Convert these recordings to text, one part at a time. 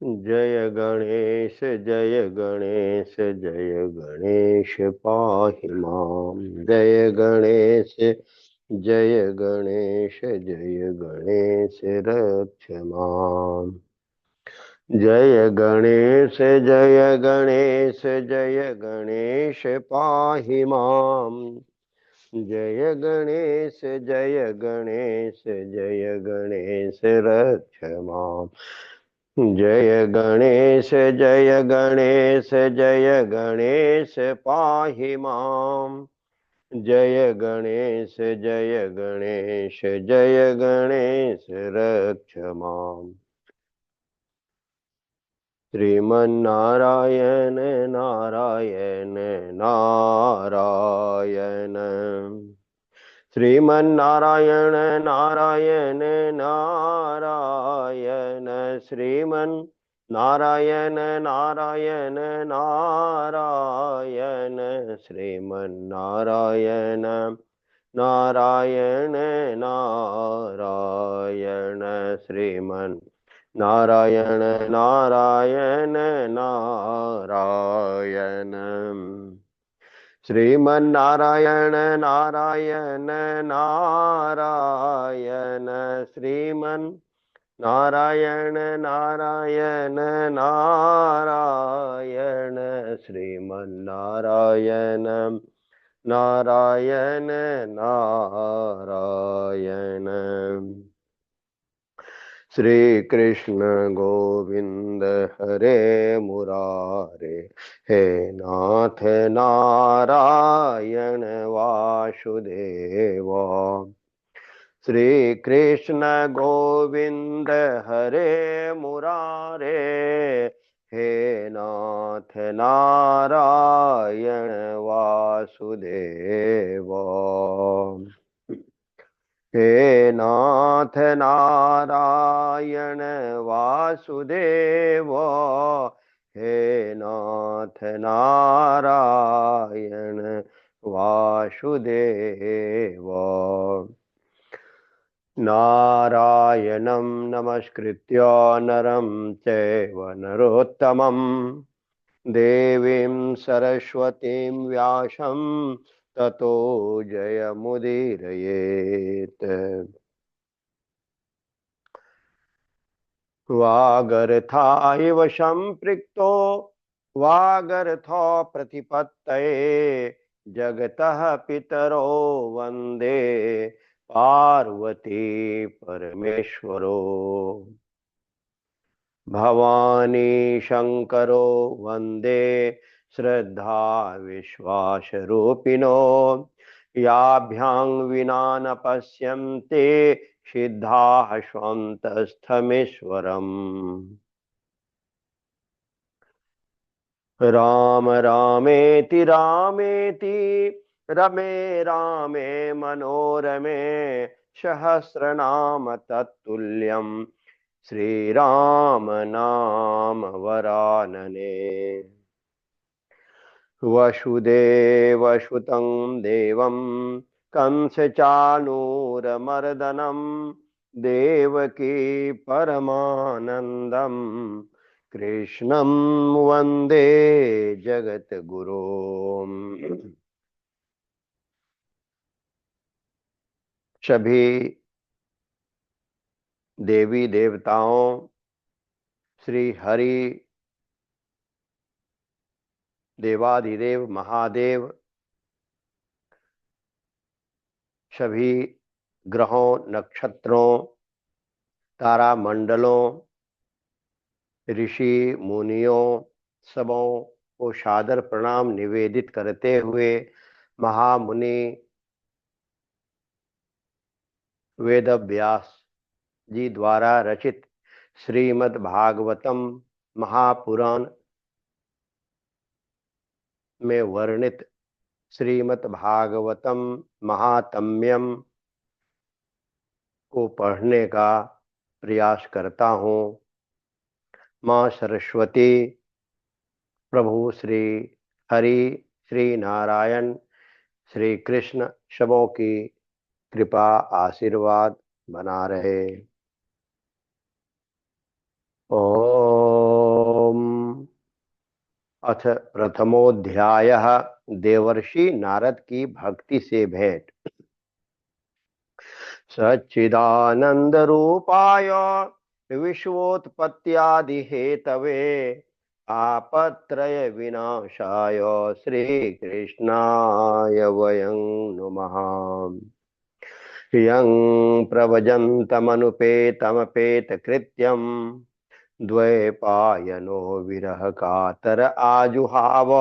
जय गणेश पाहि मां। जय गणेश रक्ष माम्। जय गणेश पाहि मां। जय गणेश रक्ष माम्। जय गणेश पाहि माम्। जय गणेश रक्ष माम्। श्रीमन्नारायण नारायण नारायण। श्रीमन्नारायण नारायण नारायण। श्रीमन्नारायण नारायण नारायण। श्रीमन्नारायण नारायण नारायण। श्रीमन् नारायण नारायण नारायण। श्रीमन्नारायण नारायण नारायण। श्रीमन् नारायण नारायण नारायण। श्रीमन्नारायण नारायण नारायण। श्री कृष्ण गोविंद हरे मुरारे। हे नाथ नारायण वासुदेव। श्री कृष्ण गोविंद हरे मुरारे। हे नाथ नारायण वासुदेव। हे नाथ नारायण वासुदेव। हे नाथ नारायण वासुदेव। नारायणं नमस्कृत्य नरं चैव नरोत्तमं देवीं सरस्वतीं व्यासं ततो जयमुदीरयेत्। वागर्थायव सम्पृक्तो वागर्थो प्रतिपत्तये जगतः पितरो वन्दे पार्वती परमेश्वरो। भवानी शंकरो वन्दे श्रद्धा विश्वासरूपिणो। याभ्यां विना न पश्यन्ते सिद्धाः स्वन्तस्थमीश्वरम्। राम रामेति रामेति रमे रामे मनोरमे सहस्रनाम तत्तुल्यं श्रीराम नाम वरानने। वसुदेवसुतं देवं कंसचाणूरमर्दनं देवकी परमानन्दं कृष्णं वन्दे जगद्गुरुम्। सभी देवी देवताओं, श्री हरि देवाधिदेव महादेव, सभी ग्रहों नक्षत्रों तारा मंडलों ऋषि मुनियों सबों को सादर प्रणाम निवेदित करते हुए महामुनि वेद व्यास जी द्वारा रचित श्रीमद् भागवतम महापुराण में वर्णित श्रीमद् भागवतम महात्म्यम को पढ़ने का प्रयास करता हूँ। माँ सरस्वती, प्रभु श्री हरि, श्री नारायण, श्री कृष्ण सबों की कृपा आशीर्वाद बना रहे। ओम अथ प्रथमोऽध्यायः। देवर्षि नारद की भक्ति से भेंट। सच्चिदानंद रूपाय विश्वोत्पत्त्यादि हेतवे आपत्रय विनाशाय श्री कृष्णाय वयं नुमः। यं प्रव्रजन्तमनुपेतमपेत कृत्यं द्वैपायनो विरह कातर आजुहाव।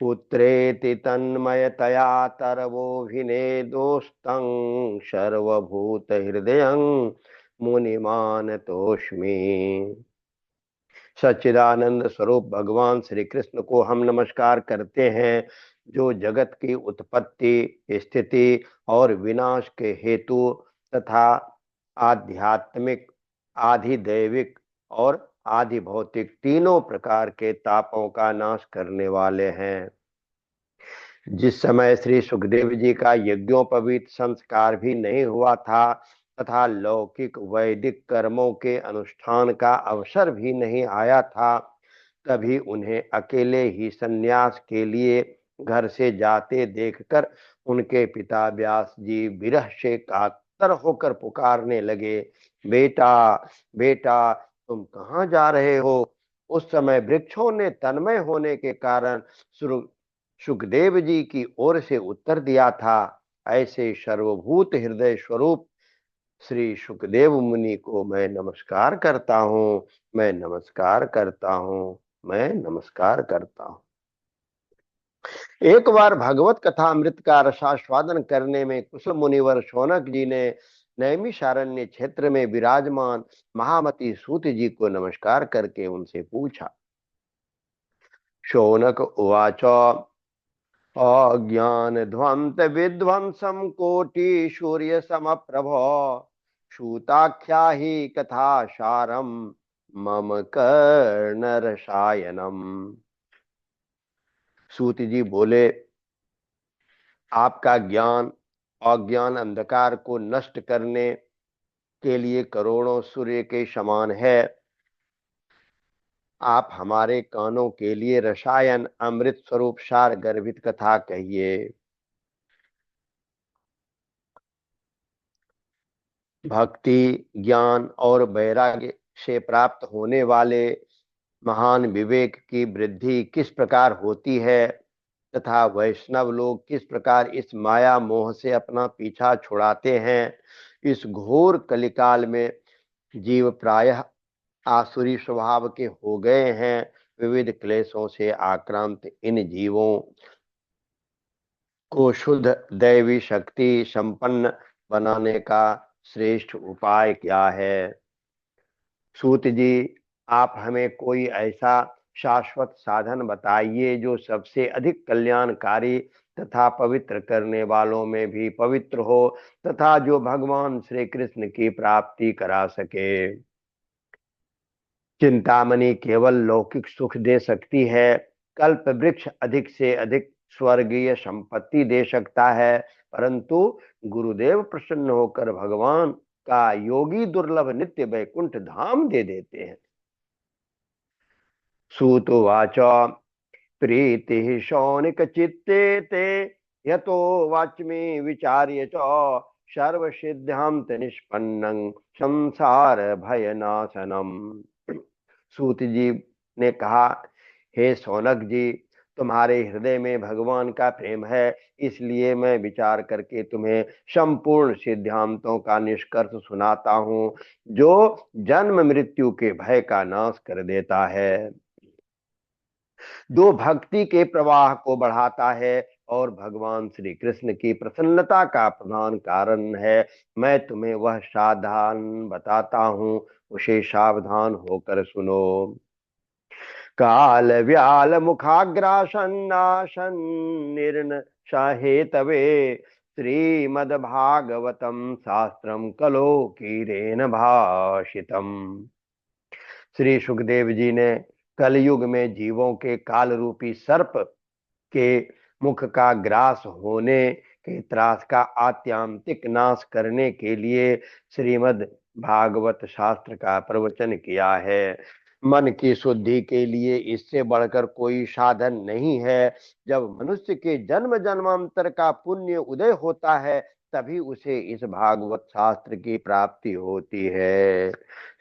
पुत्रेति तन्मयतया तरवोऽभिनेदोस्तं सर्वभूतहृदयं मुनिमानतोऽस्मि। सच्चिदानंद स्वरूप भगवान श्री कृष्ण को हम नमस्कार करते हैं, जो जगत की उत्पत्ति, स्थिति और विनाश के हेतु तथा आध्यात्मिक, आधिदैविक और आधि भौतिक तीनों प्रकार के तापों का नाश करने वाले हैं। जिस समय श्री सुखदेव जी का यज्ञोपवीत संस्कार भी नहीं हुआ था तथा लौकिक वैदिक कर्मों के अनुष्ठान का अवसर भी नहीं आया था, तभी उन्हें अकेले ही संन्यास के लिए घर से जाते देखकर उनके पिता व्यास जी विरह से कातर होकर पुकारने लगे, बेटा बेटा, तुम कहाँ जा रहे हो। उस समय वृक्षों ने तन्मय होने के कारण सुखदेव जी की ओर से उत्तर दिया था, ऐसे सर्वभूत हृदय स्वरूप श्री सुखदेव मुनि को मैं नमस्कार करता हूँ, मैं नमस्कार करता हूँ, मैं नमस्कार करता हूँ। एक बार भगवत कथा अमृत का रसास्वादन करने में कुशल मुनिवर शौनक जी ने नैमिषारण्य क्षेत्र में विराजमान महामती सूत जी को नमस्कार करके उनसे पूछा। शौनक उवाच अज्ञानध्वंत विध्वंसं कोटि सूर्य समप्रभ सूताख्या ही कथा सारम मम कर्ण रसायनम। सूत जी बोले, आपका ज्ञान अज्ञान अंधकार को नष्ट करने के लिए करोड़ों सूर्य के समान है। आप हमारे कानों के लिए रसायन अमृत स्वरूप सार गर्भित कथा कहिए। भक्ति, ज्ञान और वैराग्य से प्राप्त होने वाले महान विवेक की वृद्धि किस प्रकार होती है तथा वैष्णव लोग किस प्रकार इस माया मोह से अपना पीछा छुड़ाते हैं, इस घोर कलिकाल में जीव प्रायः आसुरी स्वभाव के हो गए हैं। विविध क्लेशों से आक्रांत इन जीवों को शुद्ध दैवी शक्ति संपन्न बनाने का श्रेष्ठ उपाय क्या है। सूत जी, आप हमें कोई ऐसा शाश्वत साधन बताइए जो सबसे अधिक कल्याणकारी तथा पवित्र करने वालों में भी पवित्र हो तथा जो भगवान श्री कृष्ण की प्राप्ति करा सके। चिंतामणि केवल लौकिक सुख दे सकती है, कल्प वृक्ष अधिक से अधिक स्वर्गीय संपत्ति दे सकता है, परंतु गुरुदेव प्रसन्न होकर भगवान का योगी दुर्लभ नित्य वैकुंठ धाम दे देते हैं। सूतुवाच प्रीति शौनिक चित्ते ते यतो वाच्मि विचार्य च सर्व सिद्धांत निष्पन्नं संसार भयनाशनम। सूत जी ने कहा, हे शौनक जी, तुम्हारे हृदय में भगवान का प्रेम है, इसलिए मैं विचार करके तुम्हें संपूर्ण सिद्धांतों का निष्कर्ष सुनाता हूँ, जो जन्म मृत्यु के भय का नाश कर देता है, जो भक्ति के प्रवाह को बढ़ाता है और भगवान श्री कृष्ण की प्रसन्नता का प्रधान कारण है। मैं तुम्हें वह साधन बताता हूँ, उसे सावधान होकर सुनो। काल व्याल मुखाग्रासन्नासन निर्न सहेतवे श्रीमद्भागवतम शास्त्रम कलो कीरेन भाषितम। श्री सुखदेव जी ने कलयुग में जीवों के काल रूपी सर्प के मुख का ग्रास होने के त्रास का आत्यांतिक नाश करने के लिए श्रीमद् भागवत शास्त्र का प्रवचन किया है। मन की शुद्धि के लिए इससे बढ़कर कोई साधन नहीं है। जब मनुष्य के जन्म जन्मांतर का पुण्य उदय होता है, तभी उसे इस भागवत शास्त्र की प्राप्ति होती है।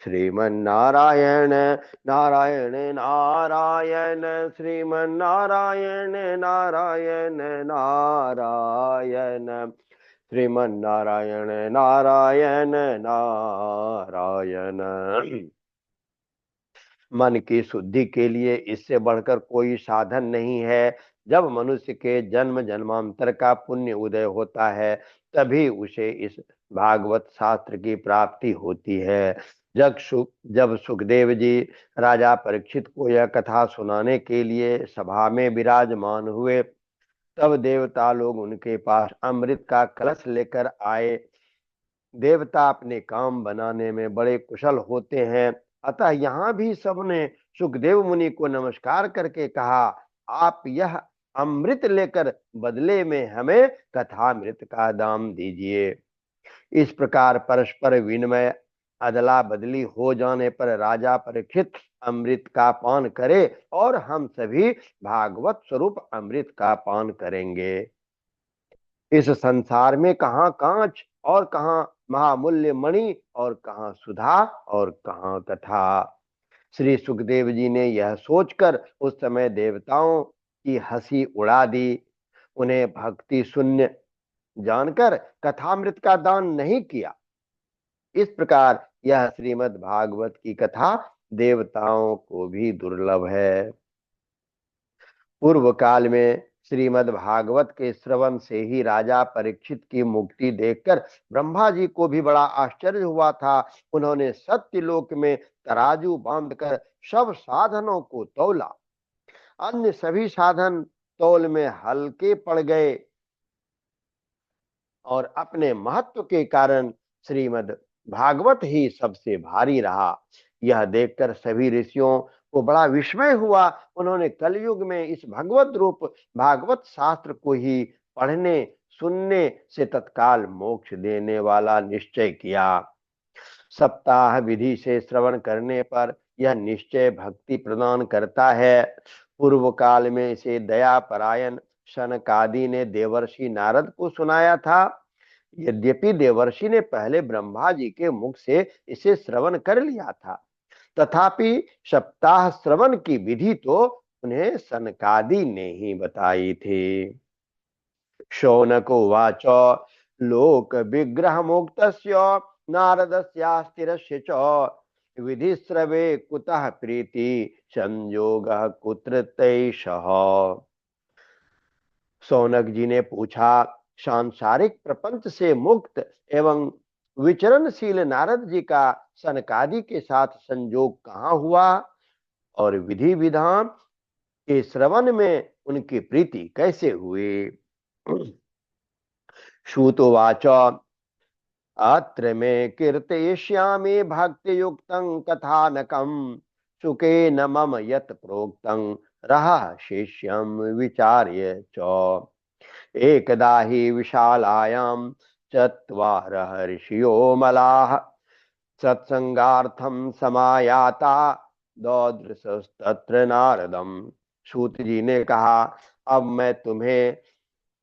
श्रीमन नारायण नारायण नारायण, श्रीमन नारायण नारायण नारायण, श्रीमन नारायण नारायण नारायण। मन की शुद्धि के लिए इससे बढ़कर कोई साधन नहीं है। जब मनुष्य के जन्म जन्मांतर का पुण्य उदय होता है, तभी उसे इस भागवत शास्त्र की प्राप्ति होती है। जब सुखदेव जी राजा परीक्षित को यह कथा सुनाने के लिए सभा में विराजमान हुए, तब देवता लोग उनके पास अमृत का कलश लेकर आए। देवता अपने काम बनाने में बड़े कुशल होते हैं, अतः यहाँ भी सबने सुखदेव मुनि को नमस्कार करके कहा, आप यह अमृत लेकर बदले में हमें कथामृत का दाम दीजिए। इस प्रकार परस्पर विनिमय अदला बदली हो जाने पर राजा परीक्षित अमृत का पान करे और हम सभी भागवत स्वरूप अमृत का पान करेंगे। इस संसार में कहाँ कांच और कहाँ महामूल्य मणि और कहाँ सुधा और कहाँ कथा। श्री सुखदेव जी ने यह सोचकर उस समय देवताओं की हंसी उड़ा दी। उन्हें भक्ति शून्य जानकर कथामृत का दान नहीं किया। इस प्रकार यह श्रीमद् भागवत की कथा देवताओं को भी दुर्लभ है। पूर्व काल में श्रीमद् भागवत के श्रवण से ही राजा परीक्षित की मुक्ति देखकर ब्रह्मा जी को भी बड़ा आश्चर्य हुआ था। उन्होंने सत्यलोक में तराजू बांधकर सब साधनों को तौला। अन्य सभी साधन तौल में हल्के पड़ गए और अपने महत्व के कारण श्रीमद् भागवत ही सबसे भारी रहा। यह देखकर सभी ऋषियों को बड़ा विस्मय हुआ। उन्होंने कलयुग में इस भगवत रूप भागवत शास्त्र को ही पढ़ने सुनने से तत्काल मोक्ष देने वाला निश्चय किया। सप्ताह विधि से श्रवण करने पर यह निश्चय भक्ति प्रदान करता है। पूर्व काल में इसे दया परायण सनकादि ने देवर्षि नारद को सुनाया था। यद्यपि देवर्षि ने पहले ब्रह्मा जी के मुख से इसे श्रवण कर लिया था, तथापि सप्ताह श्रवण की विधि तो उन्हें सनकादि ने ही बताई थी। शौनक उवाच लोक विग्रह मुक्तस्य नारदस्यास्तिरस्य च विधिश्रवे कुतः प्रीति संयोगः कुत्र तैषः। शौनक जी ने पूछा, सांसारिक प्रपंच से मुक्त एवं विचरणशील नारद जी का सनकादि के साथ संयोग कहाँ हुआ और विधि विधान के श्रवण में उनकी प्रीति कैसे हुई। श्रुतोवाच अत्र मे कीर्तयिष्यामि भक्तियुक्तं कथानकं सुखेन मम यत् प्रोक्तं रहा शिष्यं विचार्य च। एकदा हि विशालायां चत्वारः ऋषयो मलाः सत्संगार्थं समायाता ददृशस्तत्र नारदम। सूत जी ने कहा, अब मैं तुम्हें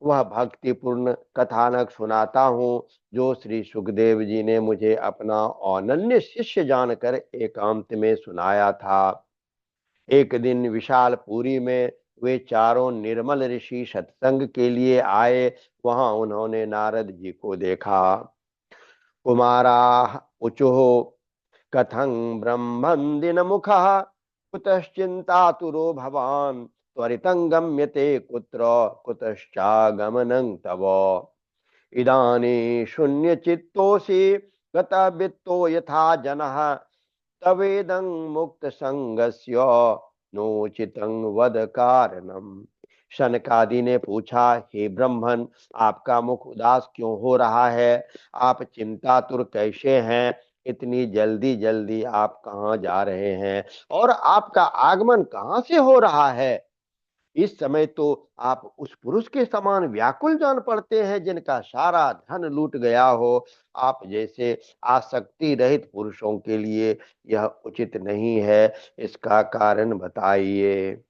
वह भक्तिपूर्ण कथानक सुनाता हूँ जो श्री सुखदेव जी ने मुझे अपना अनन्य शिष्य जानकर एकांत में सुनाया था। एक दिन विशालपुरी में वे चारों निर्मल ऋषि सत्संग के लिए आए। वहां उन्होंने नारद जी को देखा। कुमारा ऊचुः कथं ब्रह्मन्दिनमुखः कुतश्चिन्तातुरो भवान् त्वरितं गम्यते कुत्र कुतश्चागमनं तव। इदानीं शून्यचित्तोऽसि गतवित्तो यथा जनः तवेदं मुक्तसंगस्य नोचितं वद कारणम्। शनकादि ने पूछा, हे ब्रह्मन, आपका मुख उदास क्यों हो रहा है? आप चिंतातुर कैसे हैं? इतनी जल्दी जल्दी आप कहाँ जा रहे हैं और आपका आगमन कहाँ से हो रहा है? इस समय तो आप उस पुरुष के समान व्याकुल जान पड़ते हैं जिनका सारा धन लूट गया हो। आप जैसे आसक्ति रहित पुरुषों के लिए यह उचित नहीं है, इसका कारण बताइए।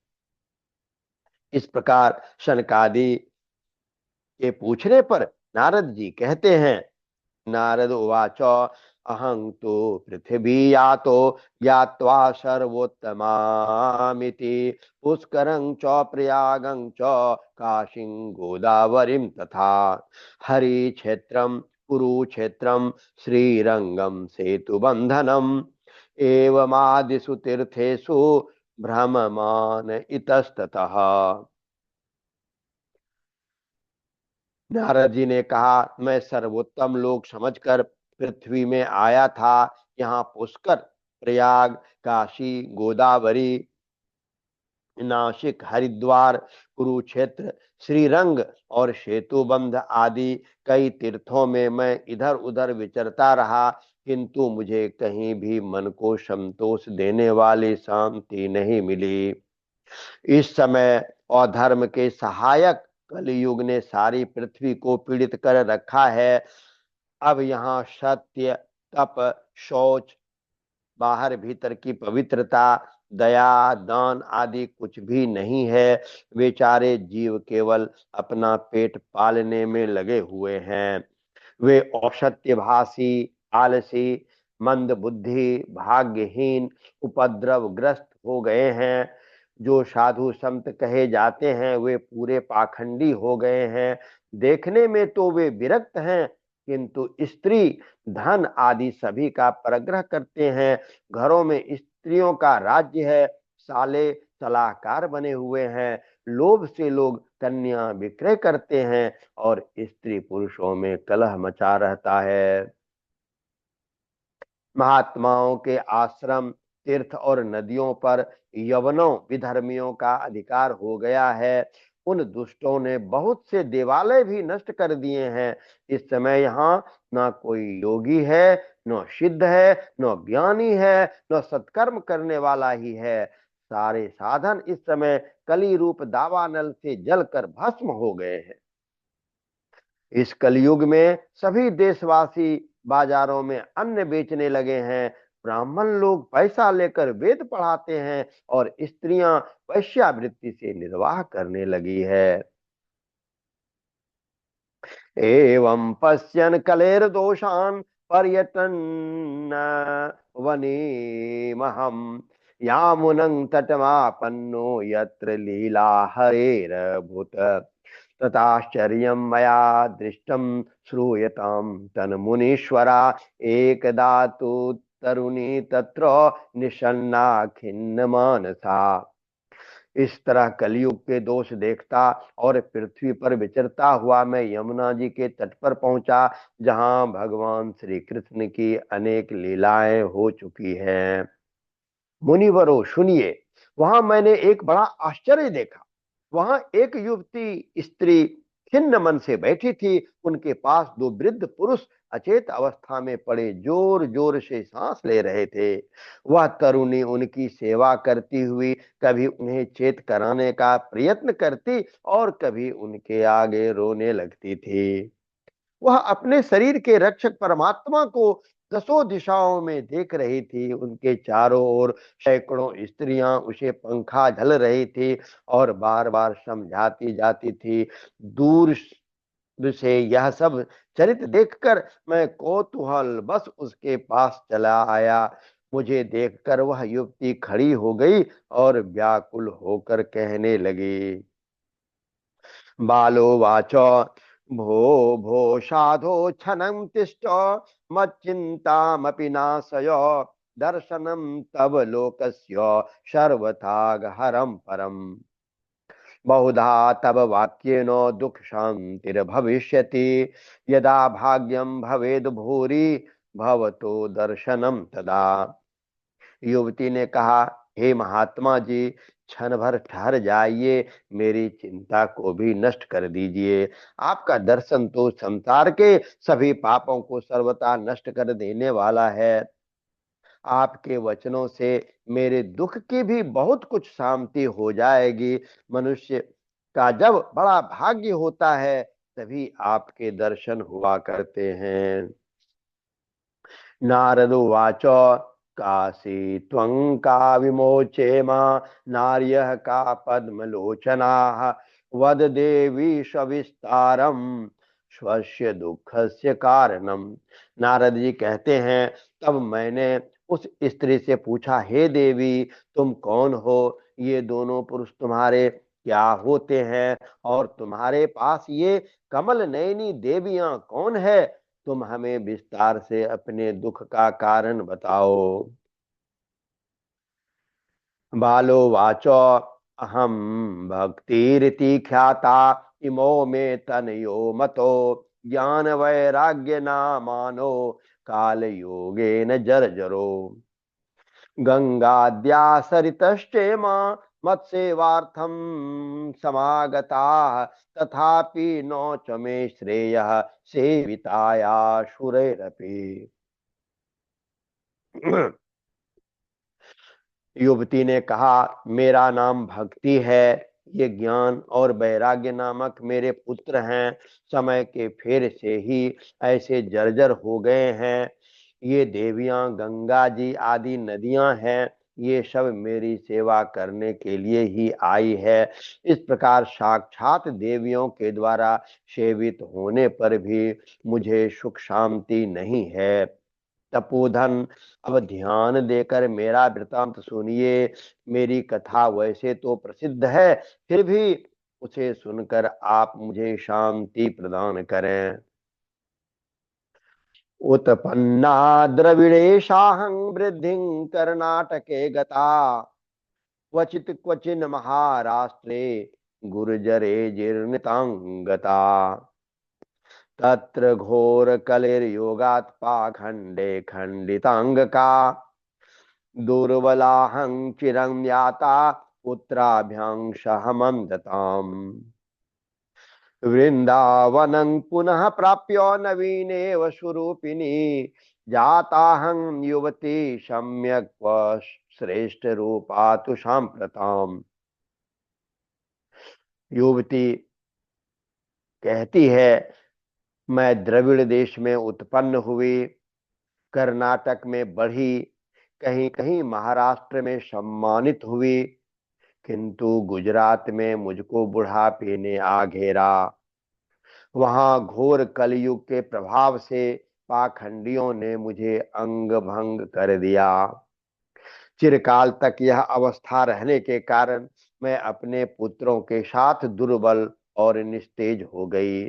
इस प्रकार शनकादि के पूछने पर नारद जी कहते हैं, नारद उवाच अहं तो पृथिवी यातो यात्वा सर्वोत्तमामिति पुष्करं च प्रयागं च काशीं गोदावरीं तथा हरिक्षेत्रं कुरुक्षेत्रं श्रीरंगं सेतुबन्धनम् एवमादिषु तीर्थेषु भ्रममान इतस्ततः। नारद जी ने कहा, मैं सर्वोत्तम लोक समझकर पृथ्वी में आया था। यहाँ पुष्कर, प्रयाग, काशी, गोदावरी, नासिक, हरिद्वार, कुरुक्षेत्र, श्रीरंग और सेतुबंध आदि कई तीर्थों में मैं इधर उधर विचरता रहा, किंतु मुझे कहीं भी मन को संतोष देने वाली शांति नहीं मिली। इस समय अधर्म के सहायक कलयुग ने सारी पृथ्वी को पीड़ित कर रखा है। अब यहाँ सत्य, तप, शौच, बाहर भीतर की पवित्रता, दया, दान आदि कुछ भी नहीं है। बेचारे जीव केवल अपना पेट पालने में लगे हुए हैं। वे असत्यभाषी, आलसी, मंद बुद्धि, भाग्यहीन, उपद्रवग्रस्त हो गए हैं। जो साधु संत कहे जाते हैं वे पूरे पाखंडी हो गए हैं। देखने में तो वे विरक्त हैं, किंतु स्त्री, धन आदि सभी का परग्रह करते हैं। घरों में स्त्रियों का राज्य है। साले सलाहकार बने हुए हैं। लोभ से लोग कन्या विक्रय करते हैं और स्त्री पुरुषों में कलह मचा रहता है। महात्माओं के आश्रम, तीर्थ और नदियों पर यवनों, विधर्मियों का अधिकार हो गया है। उन दुष्टों ने बहुत से देवालय भी नष्ट कर दिए हैं। इस समय यहाँ ना कोई योगी है, न सिद्ध है, न ज्ञानी है, न सत्कर्म करने वाला ही है। सारे साधन इस समय कली रूप दावानल से जलकर भस्म हो गए हैं। इस कलयुग में सभी देशवासी बाजारों में अन्न बेचने लगे हैं। ब्राह्मण लोग पैसा लेकर वेद पढ़ाते हैं और स्त्रियां वैश्यावृत्ति से निर्वाह करने लगी है। एवं पश्यन् कलेर्दोषान् पर्यटन् वनेमहं यामुनं तटमापन्नो यत्र लीला हरेरभूत् तथाश्चर्यं मया दृष्टं श्रूयतां तन्मुनीश्वरा एकदा तु तरुणी तत्र निषन्ना खिन्न मानसा। इस तरह कलयुग के दोष देखता और पृथ्वी पर विचरता हुआ मैं यमुना जी के तट पर पहुंचा, जहां भगवान श्री कृष्ण की अनेक लीलाएं हो चुकी हैं। मुनिवरों सुनिए, वहां मैंने एक बड़ा आश्चर्य देखा। वहां एक युवती स्त्री खिन्न मन से बैठी थी। उनके पास दो वृद्ध पुरुष अचेत अवस्था में पड़े जोर जोर से सांस ले रहे थे। वह तरुणी उनकी सेवा करती हुई कभी उन्हें चेत कराने का प्रयत्न करती और कभी उनके आगे रोने लगती थी। वह अपने शरीर के रक्षक परमात्मा को दसों दिशाओं में देख रही थी। उनके चारों ओर सैकड़ों स्त्रियां उसे पंखा झल रही थी और बार बार समझाती जाती थी। दूर से यह सब चरित देखकर मैं कौतूहल बस उसके पास चला आया। मुझे देखकर वह युवती खड़ी हो गई और व्याकुल होकर कहने लगी। बालो वाचो भो भो साधो क्षणं तिष्ठ मच्चिन्तामपि नाशय दर्शनं तव लोकस्य सर्वथा हरं बहुधा तव वाक्येन दुख शांतिर्भविष्यति यदा भाग्यं भवेद भूरि भवतो दर्शनम तदा। युवती ने कहा, हे महात्मा जी, क्षण भर ठहर जाइए, मेरी चिंता को भी नष्ट कर दीजिए। आपका दर्शन तो संसार के सभी पापों को सर्वथा नष्ट कर देने वाला है। आपके वचनों से मेरे दुख की भी बहुत कुछ शांति हो जाएगी। मनुष्य का जब बड़ा भाग्य होता है तभी आपके दर्शन हुआ करते हैं। नारद उवाच काशी त्वं का विमोचेम नार्यः का पद्मलोचनाः वद देवी सविस्तारम स्वस्य दुखस्य कारणम। नारद जी कहते हैं, तब मैंने उस स्त्री से पूछा, हे देवी, तुम कौन हो? ये दोनों पुरुष तुम्हारे क्या होते हैं? और तुम्हारे पास ये कमल नयनी देवियां कौन है? तुम हमें विस्तार से अपने दुख का कारण बताओ। बालो वाचो अहम भक्तिरिति ख्याता इमो मे तनयो मतो ज्ञान वैराग्य नामानो काल योगेन जर्जरो गंगाद्या सरितश्चेम मत्सेवार्थम समागता तथापि नो च मे श्रेयः सेविताया शुरैरपि। युवती ने कहा, मेरा नाम भक्ति है, ये ज्ञान और वैराग्य नामक मेरे पुत्र हैं। समय के फेर से ही ऐसे जर्जर हो गए हैं। ये देवियां गंगा जी आदि नदियां हैं, ये सब मेरी सेवा करने के लिए ही आई है। इस प्रकार साक्षात देवियों के द्वारा सेवित होने पर भी मुझे सुख शांति नहीं है। तपोधन, अब ध्यान देकर मेरा वृतांत सुनिए। मेरी कथा वैसे तो प्रसिद्ध है, फिर भी उसे सुनकर आप मुझे शांति प्रदान करें। उत्पन्ना द्रविड़ेशाहं वृद्धिं कर्नाटके गता क्वचित् क्वचिन् महाराष्ट्रे गुर्जरे जीर्णितांगता तत्र घोर कलिर्योगात् पाखंडे खंडितांगका दुर्बलाहं चिरं याता पुत्राभ्यां सहमन्दताम् वृंदावनं पुनः प्राप्य नवीनेव स्वरूपिणी जाताहं युवती सम्यक् श्रेष्ठ रूपा तु सांप्रताम। युवती कहती है, मैं द्रविड़ देश में उत्पन्न हुई, कर्नाटक में बढ़ी, कहीं कहीं महाराष्ट्र में सम्मानित हुई, किंतु गुजरात में मुझको बुढ़ापे ने आ घेरा। वहां घोर कलयुग के प्रभाव से पाखंडियों ने मुझे अंग भंग कर दिया। चिरकाल तक यह अवस्था रहने के कारण मैं अपने पुत्रों के साथ दुर्बल और निस्तेज हो गई।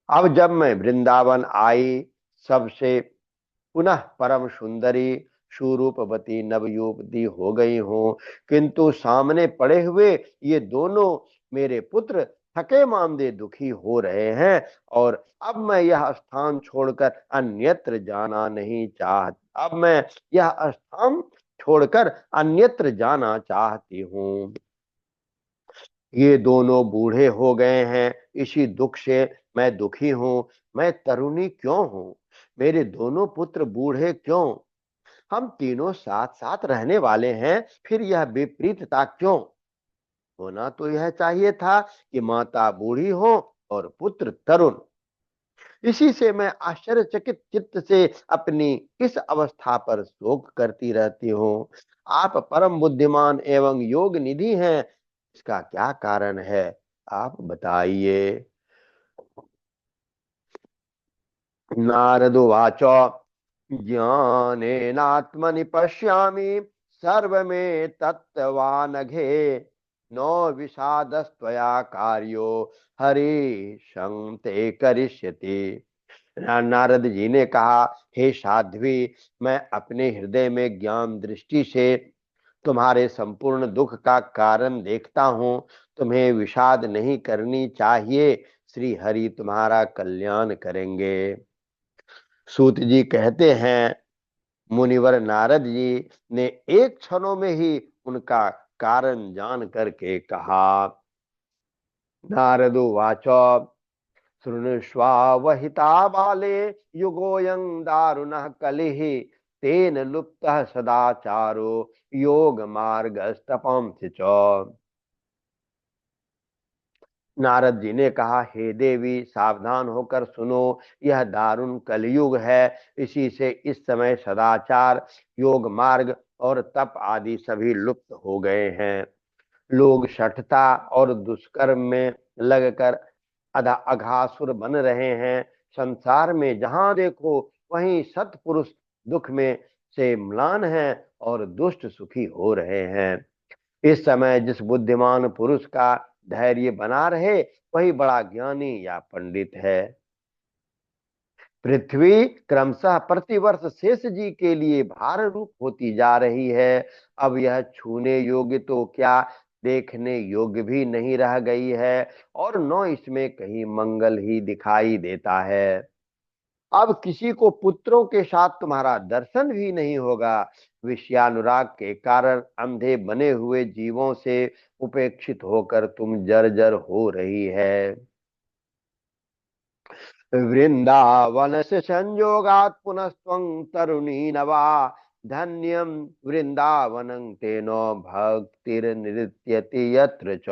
अब जब मैं वृंदावन आई, सबसे पुनः परम सुंदरी सुरूपवती नवयुवती हो गई हूँ, किंतु सामने पड़े हुए ये दोनों मेरे पुत्र थके मांदे दुखी हो रहे हैं, और अब मैं यह स्थान छोड़कर अन्यत्र जाना नहीं चाहती। अब मैं यह स्थान छोड़कर अन्यत्र जाना चाहती हूँ। ये दोनों बूढ़े हो गए हैं, इसी दुख से मैं दुखी हूँ। मैं तरुणी क्यों हूँ? मेरे दोनों पुत्र बूढ़े क्यों? हम तीनों साथ साथ रहने वाले हैं, फिर यह विपरीतता क्यों? होना तो यह चाहिए था कि माता बूढ़ी हो और पुत्र तरुण। इसी से मैं आश्चर्यचकित चित्त से अपनी इस अवस्था पर शोक करती रहती हूँ। आप परम बुद्धिमान एवं योग निधि हैं, इसका क्या कारण है? आप बताइए। नारदुवाच ज्ञानेनात्मनि पश्यामि सर्वमेतत्त्वानघे नो विषादस्त्वया कार्यो हरिशं ते करिष्यति। नारद जी ने कहा, हे साध्वी, मैं अपने हृदय में ज्ञान दृष्टि से तुम्हारे संपूर्ण दुख का कारण देखता हूँ। तुम्हें विषाद नहीं करनी चाहिए, श्री हरि तुम्हारा कल्याण करेंगे। सूत जी कहते हैं, मुनिवर नारद जी ने एक क्षणों में ही उनका कारण जान करके कहा। नारदो वाचो शृणुष्वा वहिता बाले युगोऽयं दारुणः कलिः तेन लुप्तः सदाचारो योग मार्गस्तपंसि च। नारद जी ने कहा, हे देवी, सावधान होकर सुनो, यह दारुण कलयुग है। इसी से इस समय सदाचार, योग मार्ग और तप आदि सभी लुप्त हो गए हैं। लोग शठता और दुष्कर्म में लगकर अघासुर बन रहे हैं। संसार में जहां देखो वहीं सत्पुरुष दुख में से म्लान हैं और दुष्ट सुखी हो रहे हैं। इस समय जिस बुद्धिमान पुरुष का धैर्य बना रहे वही बड़ा ज्ञानी या पंडित है। पृथ्वी क्रमशः प्रतिवर्ष शेष जी के लिए भार रूप होती जा रही है। अब यह छूने योग्य तो क्या, देखने योग्य भी नहीं रह गई है, और न इसमें कहीं मंगल ही दिखाई देता है। अब किसी को पुत्रों के साथ तुम्हारा दर्शन भी नहीं होगा। विषयानुराग के कारण अंधे बने हुए जीवों से उपेक्षित होकर तुम जर्जर हो रही है। वृंदावन से संयोगात पुनस्त्वं तरुणी नवा, धन्यम वृंदावनं तेनो भक्तिर्नृत्यति यत्र च।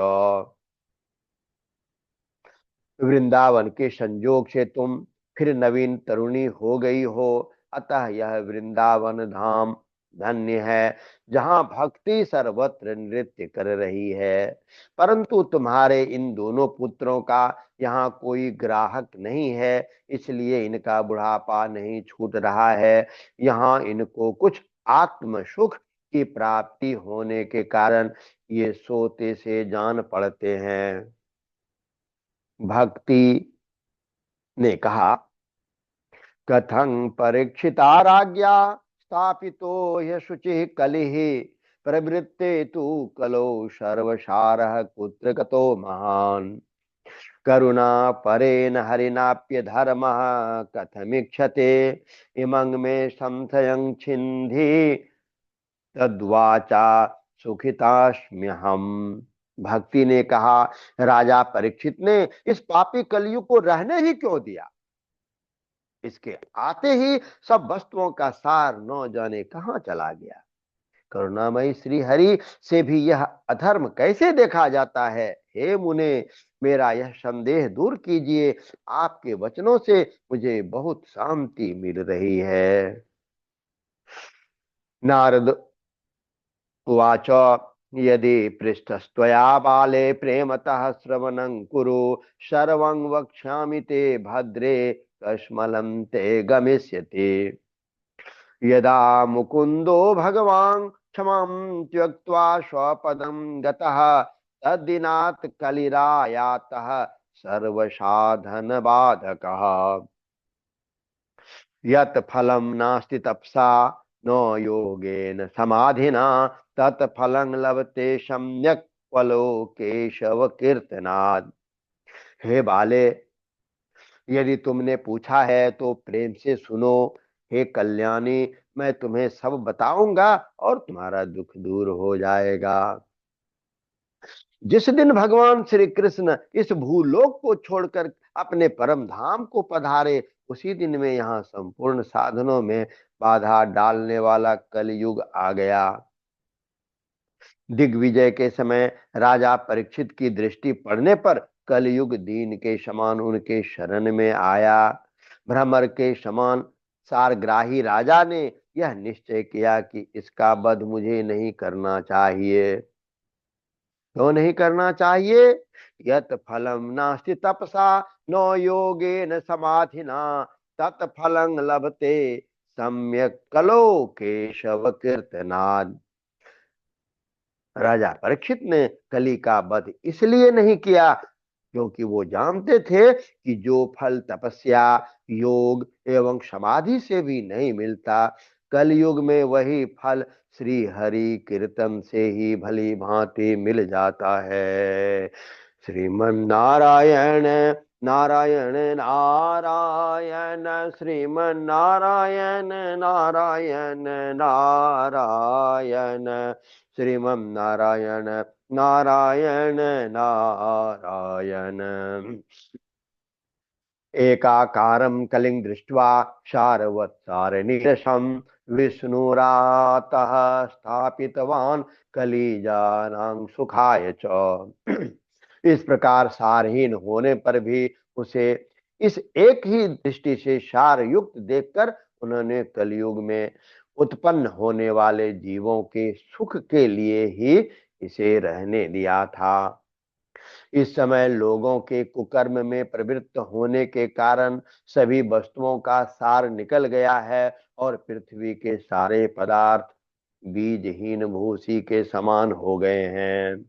वृंदावन के संयोग से तुम फिर नवीन तरुणी हो गई हो, अतः यह वृंदावन धाम धन्य है, जहां भक्ति सर्वत्र नृत्य कर रही है। परंतु तुम्हारे इन दोनों पुत्रों का यहाँ कोई ग्राहक नहीं है, इसलिए इनका बुढ़ापा नहीं छूट रहा है। यहाँ इनको कुछ आत्म सुख की प्राप्ति होने के कारण ये सोते से जान पड़ते हैं। भक्ति ने कहा, कथं परीक्षिता राज्ञा स्थापितो ह्यशुचिः कलिः, प्रवृत्ते तु कलौ सर्वसारः कुत्र गतो महान्। करुणा परेण हरिणाप्य धर्मः कथमिक्षते, इमं मे संशयं छिन्धि तद्वाचा सुखितास्म्यहम्। भक्ति ने कहा, राजा परीक्षित ने इस पापी कलयुग को रहने ही क्यों दिया। इसके आते ही सब वस्तुओं का सार न जाने कहां चला गया। करुणामयी श्री हरि से भी यह अधर्म कैसे देखा जाता है। हे मुने, मेरा यह संदेह दूर कीजिए। आपके वचनों से मुझे बहुत शांति मिल रही है। नारद उवाच, यदि पृष्ठस्त्वया बाले प्रेमतः श्रवणं कुरु, सर्वं वक्ष्यामि ते भद्रे, कश्मलं ते गमिष्यति। यदा मुकुंदो भगवान क्षमां त्यक्त्वा स्वपदं गतः, तद्दिनात् कलिरायातः सर्वसाधन बाधकः। यत् फलं नास्ति तपसा न योगेन समाधिना, तत् फलं लभते सम्यक् फलो केशव कीर्तनात्। हे बाले, यदि तुमने पूछा है तो प्रेम से सुनो। हे कल्याणी, मैं तुम्हें सब बताऊंगा और तुम्हारा दुख दूर हो जाएगा। जिस दिन भगवान श्री कृष्ण इस भूलोक को छोड़कर अपने परम धाम को पधारे, उसी दिन में यहाँ संपूर्ण साधनों में बाधा डालने वाला कलयुग आ गया। दिग्विजय के समय राजा परीक्षित की दृष्टि पड़ने पर कलयुग दीन के समान उनके शरण में आया। भ्रमर के समान सारग्राही राजा ने यह निश्चय किया कि इसका वध मुझे नहीं करना चाहिए। क्यों नहीं करना चाहिए? यत फलम नास्ति तपसा न योगेन समाधिना, तत् फलं लभते सम्यक कलो केशव कीर्तनाद। राजा परीक्षित ने कली का वध इसलिए नहीं किया क्योंकि वो जानते थे कि जो फल तपस्या, योग एवं समाधि से भी नहीं मिलता, कलयुग में वही फल श्री हरि कीर्तन से ही भली भांति मिल जाता है। श्रीमन नारायण नारायण नारायण, श्रीमन नारायण नारायण नारायण, श्रीमन नारायण नारायण नारायण। एकाकारं कलिं दृष्ट्वा सारवत्सारनिरसं, विष्णुरातः स्थापितवान कलिजानां सुखाय च। इस प्रकार सारहीन होने पर भी उसे इस एक ही दृष्टि से सार युक्त देखकर उन्होंने कलयुग में उत्पन्न होने वाले जीवों के सुख के लिए ही इसे रहने दिया था। इस समय लोगों के कुकर्म में प्रवृत्त होने के कारण सभी वस्तुओं का सार निकल गया है और पृथ्वी के सारे पदार्थ बीजहीन भूसी के समान हो गए हैं।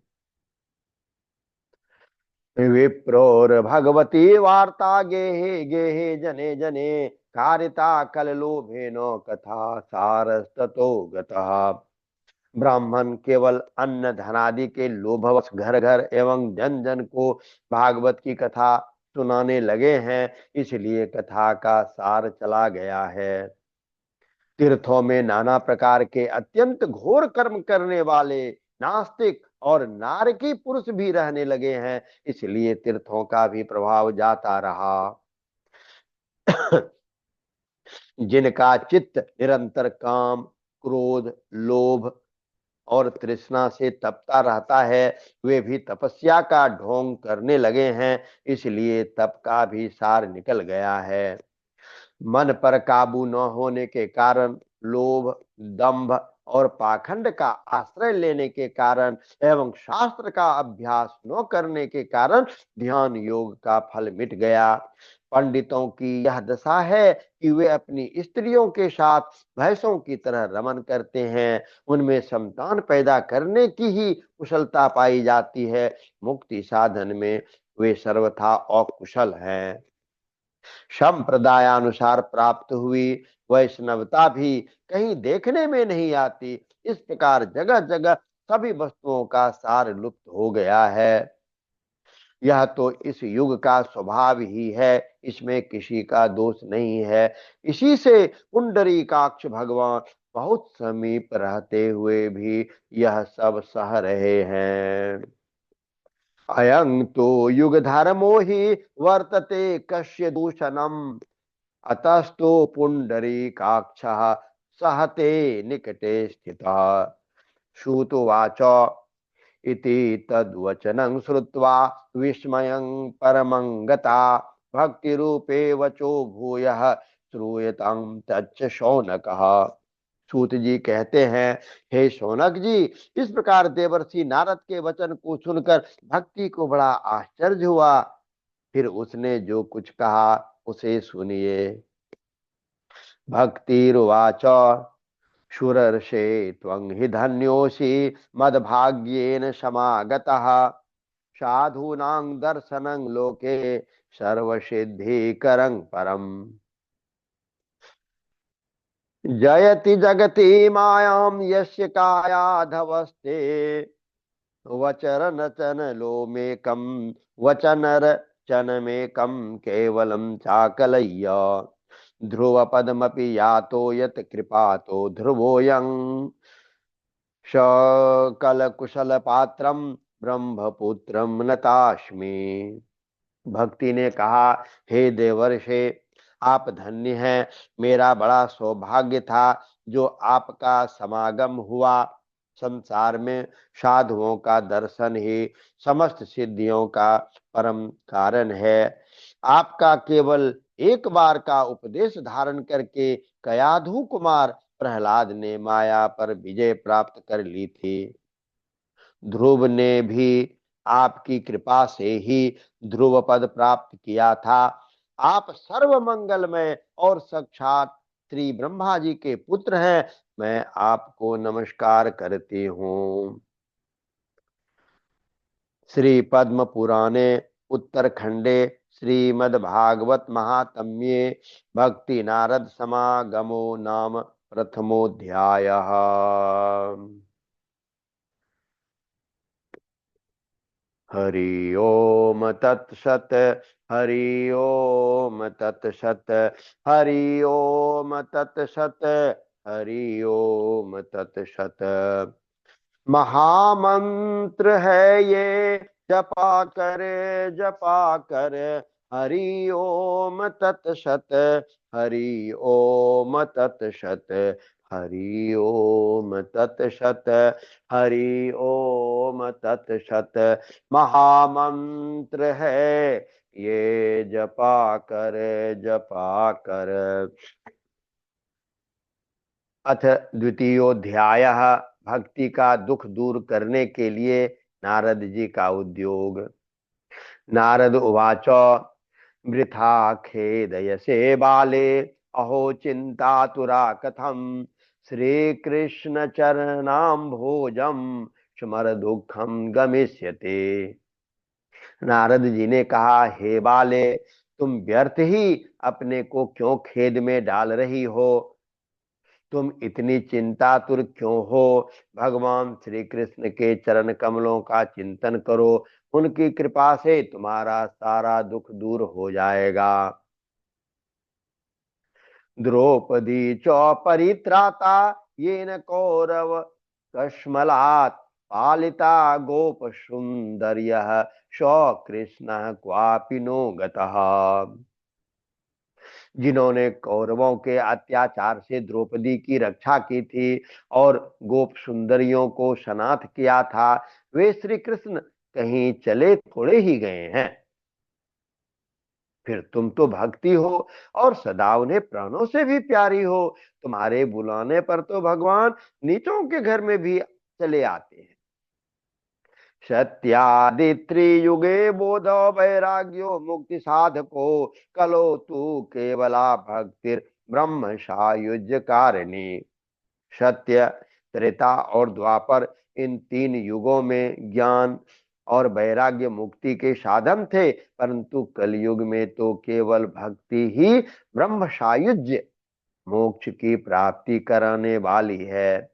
विप्रोर भगवती वार्ता गेहे गेहे जने जने कारिता कललोभेनो कथा सारस्ततो गतः। ब्राह्मण केवल अन्न धनादि के लोभवश घर घर एवं जन जन को भागवत की कथा सुनाने लगे हैं, इसलिए कथा का सार चला गया है। तीर्थों में नाना प्रकार के अत्यंत घोर कर्म करने वाले नास्तिक और नारकी पुरुष भी रहने लगे हैं, इसलिए तीर्थों का भी प्रभाव जाता रहा। जिनका चित्त निरंतर काम, क्रोध, लोभ और तृष्णा से तपता रहता है, वे भी तपस्या का ढोंग करने लगे हैं, इसलिए तप का भी सार निकल गया है। मन पर काबू न होने के कारण लोभ, दंभ और पाखंड का आश्रय लेने के कारण एवं शास्त्र का अभ्यास न करने के कारण ध्यान योग का फल मिट गया। पंडितों की यह दशा है कि वे अपनी स्त्रियों के साथ भैंसों की तरह रमन करते हैं, उनमें संतान पैदा करने की ही कुशलता पाई जाती है, मुक्ति साधन में वे सर्वथा अकुशल हैं। संप्रदायानुसार प्राप्त हुई वैष्णवता भी कहीं देखने में नहीं आती। इस प्रकार जगह जगह सभी वस्तुओं का सार लुप्त हो गया है। यह तो इस युग का स्वभाव ही है, इसमें किसी का दोष नहीं है। इसी से पुंडरीकाक्ष भगवान बहुत समीप रहते हुए भी यह सब सह रहे हैं। अयं तो युग धर्मो ही वर्तते कस्य दूषणम अतस्तु पुंडरीकाक्षः सहते निकटे स्थितः। श्रुतुवाच इति तद्वचनं श्रुत्वा विस्मयं परमं गता भक्तिरूपे वचो भूयः श्रूयतां तच्च शौनकः। सूत जी कहते हैं, हे शौनक जी, इस प्रकार देवर्षि नारद के वचन को सुनकर भक्ति को बड़ा आश्चर्य हुआ। फिर उसने जो कुछ कहा उसे सुनिए। भक्तिरुवाच शूरर्षे त्वं हि धन्योऽसि मद्भाग्येन समागतः साधूनां दर्शनं लोके सर्वसिद्धिकरं परम्। जयति जगति मायां यस्य कायाधवस्ते वचरनचनलोमेकं वचनरचनमेकं केवलं चाकलय्य ध्रुवपदमपि यातो यत् कृपातो ध्रुवोऽयं सकलकुशलपात्रं ब्रह्मपुत्रं नतास्मि। भक्ति ने कहा, हे देवर्षे, आप धन्य हैं। मेरा बड़ा सौभाग्य था जो आपका समागम हुआ। संसार में साधुओं का दर्शन ही समस्त सिद्धियों का परम कारण है। आपका केवल एक बार का उपदेश धारण करके कयाधु कुमार प्रहलाद ने माया पर विजय प्राप्त कर ली थी। ध्रुव ने भी आपकी कृपा से ही ध्रुव पद प्राप्त किया था। आप सर्व मंगलमय और साक्षात श्री ब्रह्मा जी के पुत्र हैं। मैं आपको नमस्कार करती हूँ। श्री पद्म पुराणे उत्तरखंडे श्रीमद्भागवत महात्म्ये भक्ति नारद समागमो नाम प्रथमोऽध्यायः। हरि ओम तत्सत। हरि ओम तत्सत। हरि ओम तत्सत। हरि ओम तत्सत। महामंत्र है ये, जपा कर हरि ओम तत्सत। हरि ओम तत्सत। हरि ओम तत्सत। हरि ओम तत्सत। महामंत्र है ये, जपा कर। अथ द्वितीयोध्यायः। भक्ति का दुख दूर करने के लिए नारद जी का उद्योग। नारद उवाच वृथा खेदयसे बाले, अहो चिंतातुरा कथम। श्रीकृष्ण चरणाम्भोजम स्मर दुखम गमिष्यते। नारद जी ने कहा, हे बाले, तुम व्यर्थ ही अपने को क्यों खेद में डाल रही हो? तुम इतनी चिंतातुर क्यों हो? भगवान श्री कृष्ण के चरण कमलों का चिंतन करो, उनकी कृपा से तुम्हारा सारा दुख दूर हो जाएगा। द्रौपदी च परित्राता येन कौरव कश्मलात्, पालिता गोप सुंदर्य स कृष्ण क्वापि नो गतः। जिन्होंने कौरवों के अत्याचार से द्रौपदी की रक्षा की थी और गोप सुंदरियों को सनाथ किया था, वे श्री कृष्ण कहीं चले थोड़े ही गए हैं। फिर तुम तो भक्ति हो और सदा उन्हें प्राणों से भी प्यारी हो। तुम्हारे बुलाने पर तो भगवान नीचों के घर में भी चले आते हैं। सत्यादित्रियुगे बोधो वैराग्यो मुक्ति साधको, कलो तू केवला भक्तिर ब्रह्म सायुज्य कारिणी। सत्य, त्रेता और द्वापर, इन तीन युगों में ज्ञान और वैराग्य मुक्ति के साधन थे, परंतु कलयुग में तो केवल भक्ति ही ब्रह्म सायुज्य मोक्ष की प्राप्ति कराने वाली है।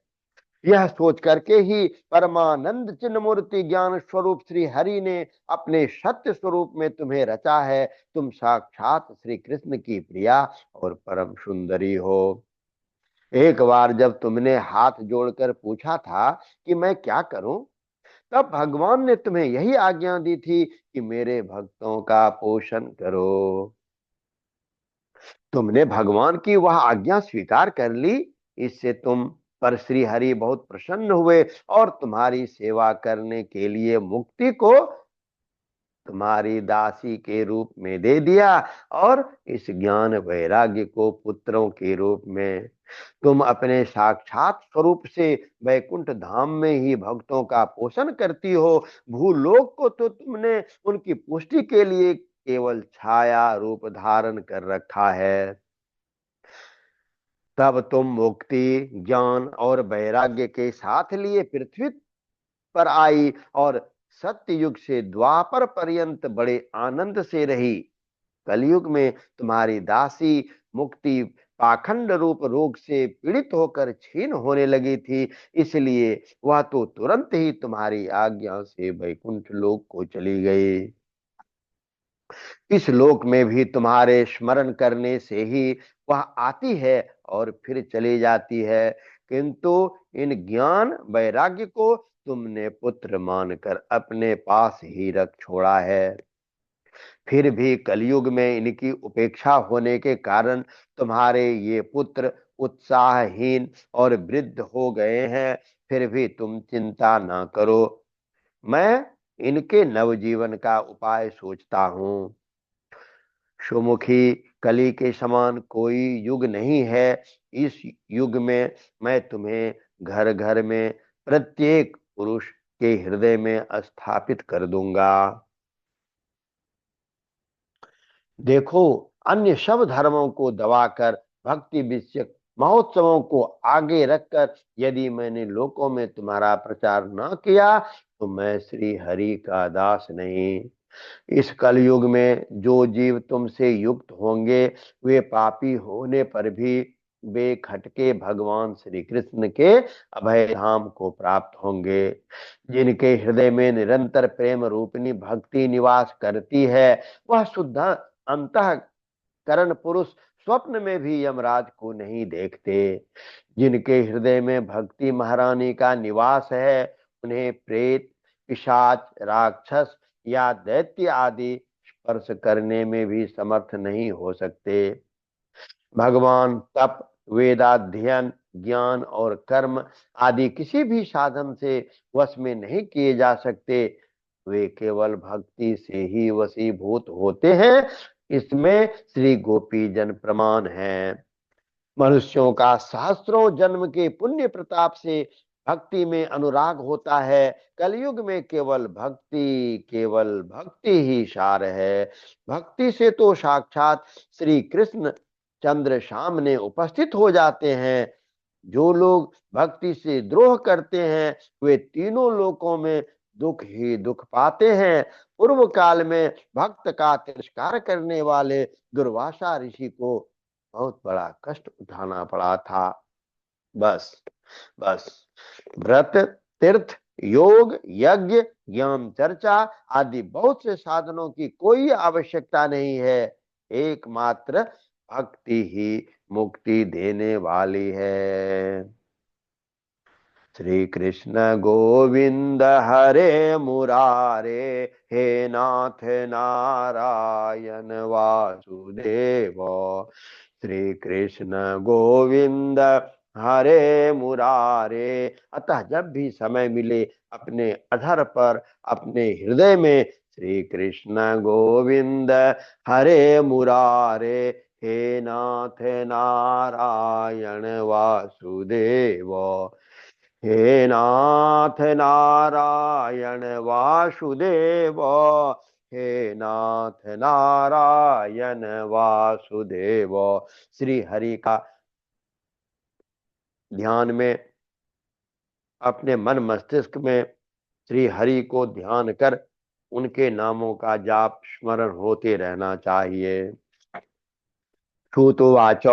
यह सोच करके ही परमानंद चिन्ह मूर्ति ज्ञान स्वरूप श्री हरि ने अपने सत्य स्वरूप में तुम्हें रचा है। तुम साक्षात श्री कृष्ण की प्रिया और परम सुंदरी हो। एक बार जब तुमने हाथ जोड़कर पूछा था कि मैं क्या करूं, तब भगवान ने तुम्हें यही आज्ञा दी थी कि मेरे भक्तों का पोषण करो। तुमने भगवान की वह आज्ञा स्वीकार कर ली। इससे तुम पर श्री हरि बहुत प्रसन्न हुए और तुम्हारी सेवा करने के लिए मुक्ति को तुम्हारी दासी के रूप में दे दिया और इस ज्ञान वैराग्य को पुत्रों के रूप में। तुम अपने साक्षात स्वरूप से वैकुंठ धाम में ही भक्तों का पोषण करती हो। भूलोक को तो तुमने उनकी पुष्टि के लिए केवल छाया रूप धारण कर रखा है। तब तुम मुक्ति, ज्ञान और वैराग्य के साथ लिए पृथ्वी पर आई और सत्य युग से द्वापर पर्यंत बड़े आनंद से रही। कलयुग में तुम्हारी दासी मुक्ति पाखंड रूप रोग से पीड़ित होकर क्षीण होने लगी थी, इसलिए वह तो तुरंत ही तुम्हारी आज्ञा से वैकुंठ लोक को चली गई। इस लोक में भी तुम्हारे स्मरण करने से ही वह आती है और फिर चली जाती है, किंतु इन ज्ञान वैराग्य को तुमने पुत्र मानकर अपने पास ही रख छोड़ा है। फिर भी कलयुग में इनकी उपेक्षा होने के कारण तुम्हारे ये पुत्र उत्साहहीन और वृद्ध हो गए हैं। फिर भी तुम चिंता ना करो, मैं इनके नवजीवन का उपाय सोचता हूँ। सुमुखी, कली के समान कोई युग नहीं है। इस युग में मैं तुम्हें घर घर में प्रत्येक पुरुष के हृदय में स्थापित कर दूंगा। देखो, अन्य सब धर्मों को दबाकर भक्ति विषयक महोत्सवों को आगे रखकर यदि मैंने लोकों में तुम्हारा प्रचार न किया तो मैं श्री हरि का दास नहीं। इस कलयुग में जो जीव तुमसे युक्त होंगे वे पापी होने पर भी वे खटके भगवान श्री कृष्ण के अभय धाम को प्राप्त होंगे। जिनके हृदय में निरंतर प्रेम रूपिणी भक्ति निवास करती है, वह शुद्ध अंतःकरण पुरुष स्वप्न में भी यमराज को नहीं देखते। जिनके हृदय में भक्ति महारानी का निवास है, उन्हें प्रेत, पिशाच, राक्षस या दैत्य आदि स्पर्श करने में भी समर्थ नहीं हो सकते। भगवान तप, वेदाध्ययन, ज्ञान और कर्म आदि किसी भी साधन से वश में नहीं किए जा सकते। वे केवल भक्ति से ही वशीभूत होते हैं। इसमें श्री गोपी जन प्रमाण है। मनुष्यों का सहस्त्रों जन्म के पुण्य प्रताप से भक्ति में अनुराग होता है। कलयुग में केवल भक्ति ही सार है। भक्ति से तो साक्षात श्री कृष्ण चंद्र सामने उपस्थित हो जाते हैं। जो लोग भक्ति से द्रोह करते हैं वे तीनों लोकों में दुख ही दुख पाते हैं। पूर्व काल में भक्त का तिरस्कार करने वाले दुर्वासा ऋषि को बहुत बड़ा कष्ट उठाना पड़ा था। बस बस व्रत, तीर्थ, योग, यज्ञ, ज्ञान चर्चा आदि बहुत से साधनों की कोई आवश्यकता नहीं है। एकमात्र भक्ति ही मुक्ति देने वाली है। श्री कृष्ण गोविंद हरे मुरारे, हे नाथ नारायण वासुदेव। श्री कृष्ण गोविंद हरे मुरारे। अतः जब भी समय मिले अपने अधर पर, अपने हृदय में श्री कृष्ण गोविंद हरे मुरारे, हे नाथ नारायण वासुदेव, हे नाथ नारायण वासुदेव, हे नाथ नारायण वासुदेव। श्री हरि का ध्यान में अपने मन मस्तिष्क में श्री हरि को ध्यान कर उनके नामों का जाप स्मरण होते रहना चाहिए। श्रुतुवाच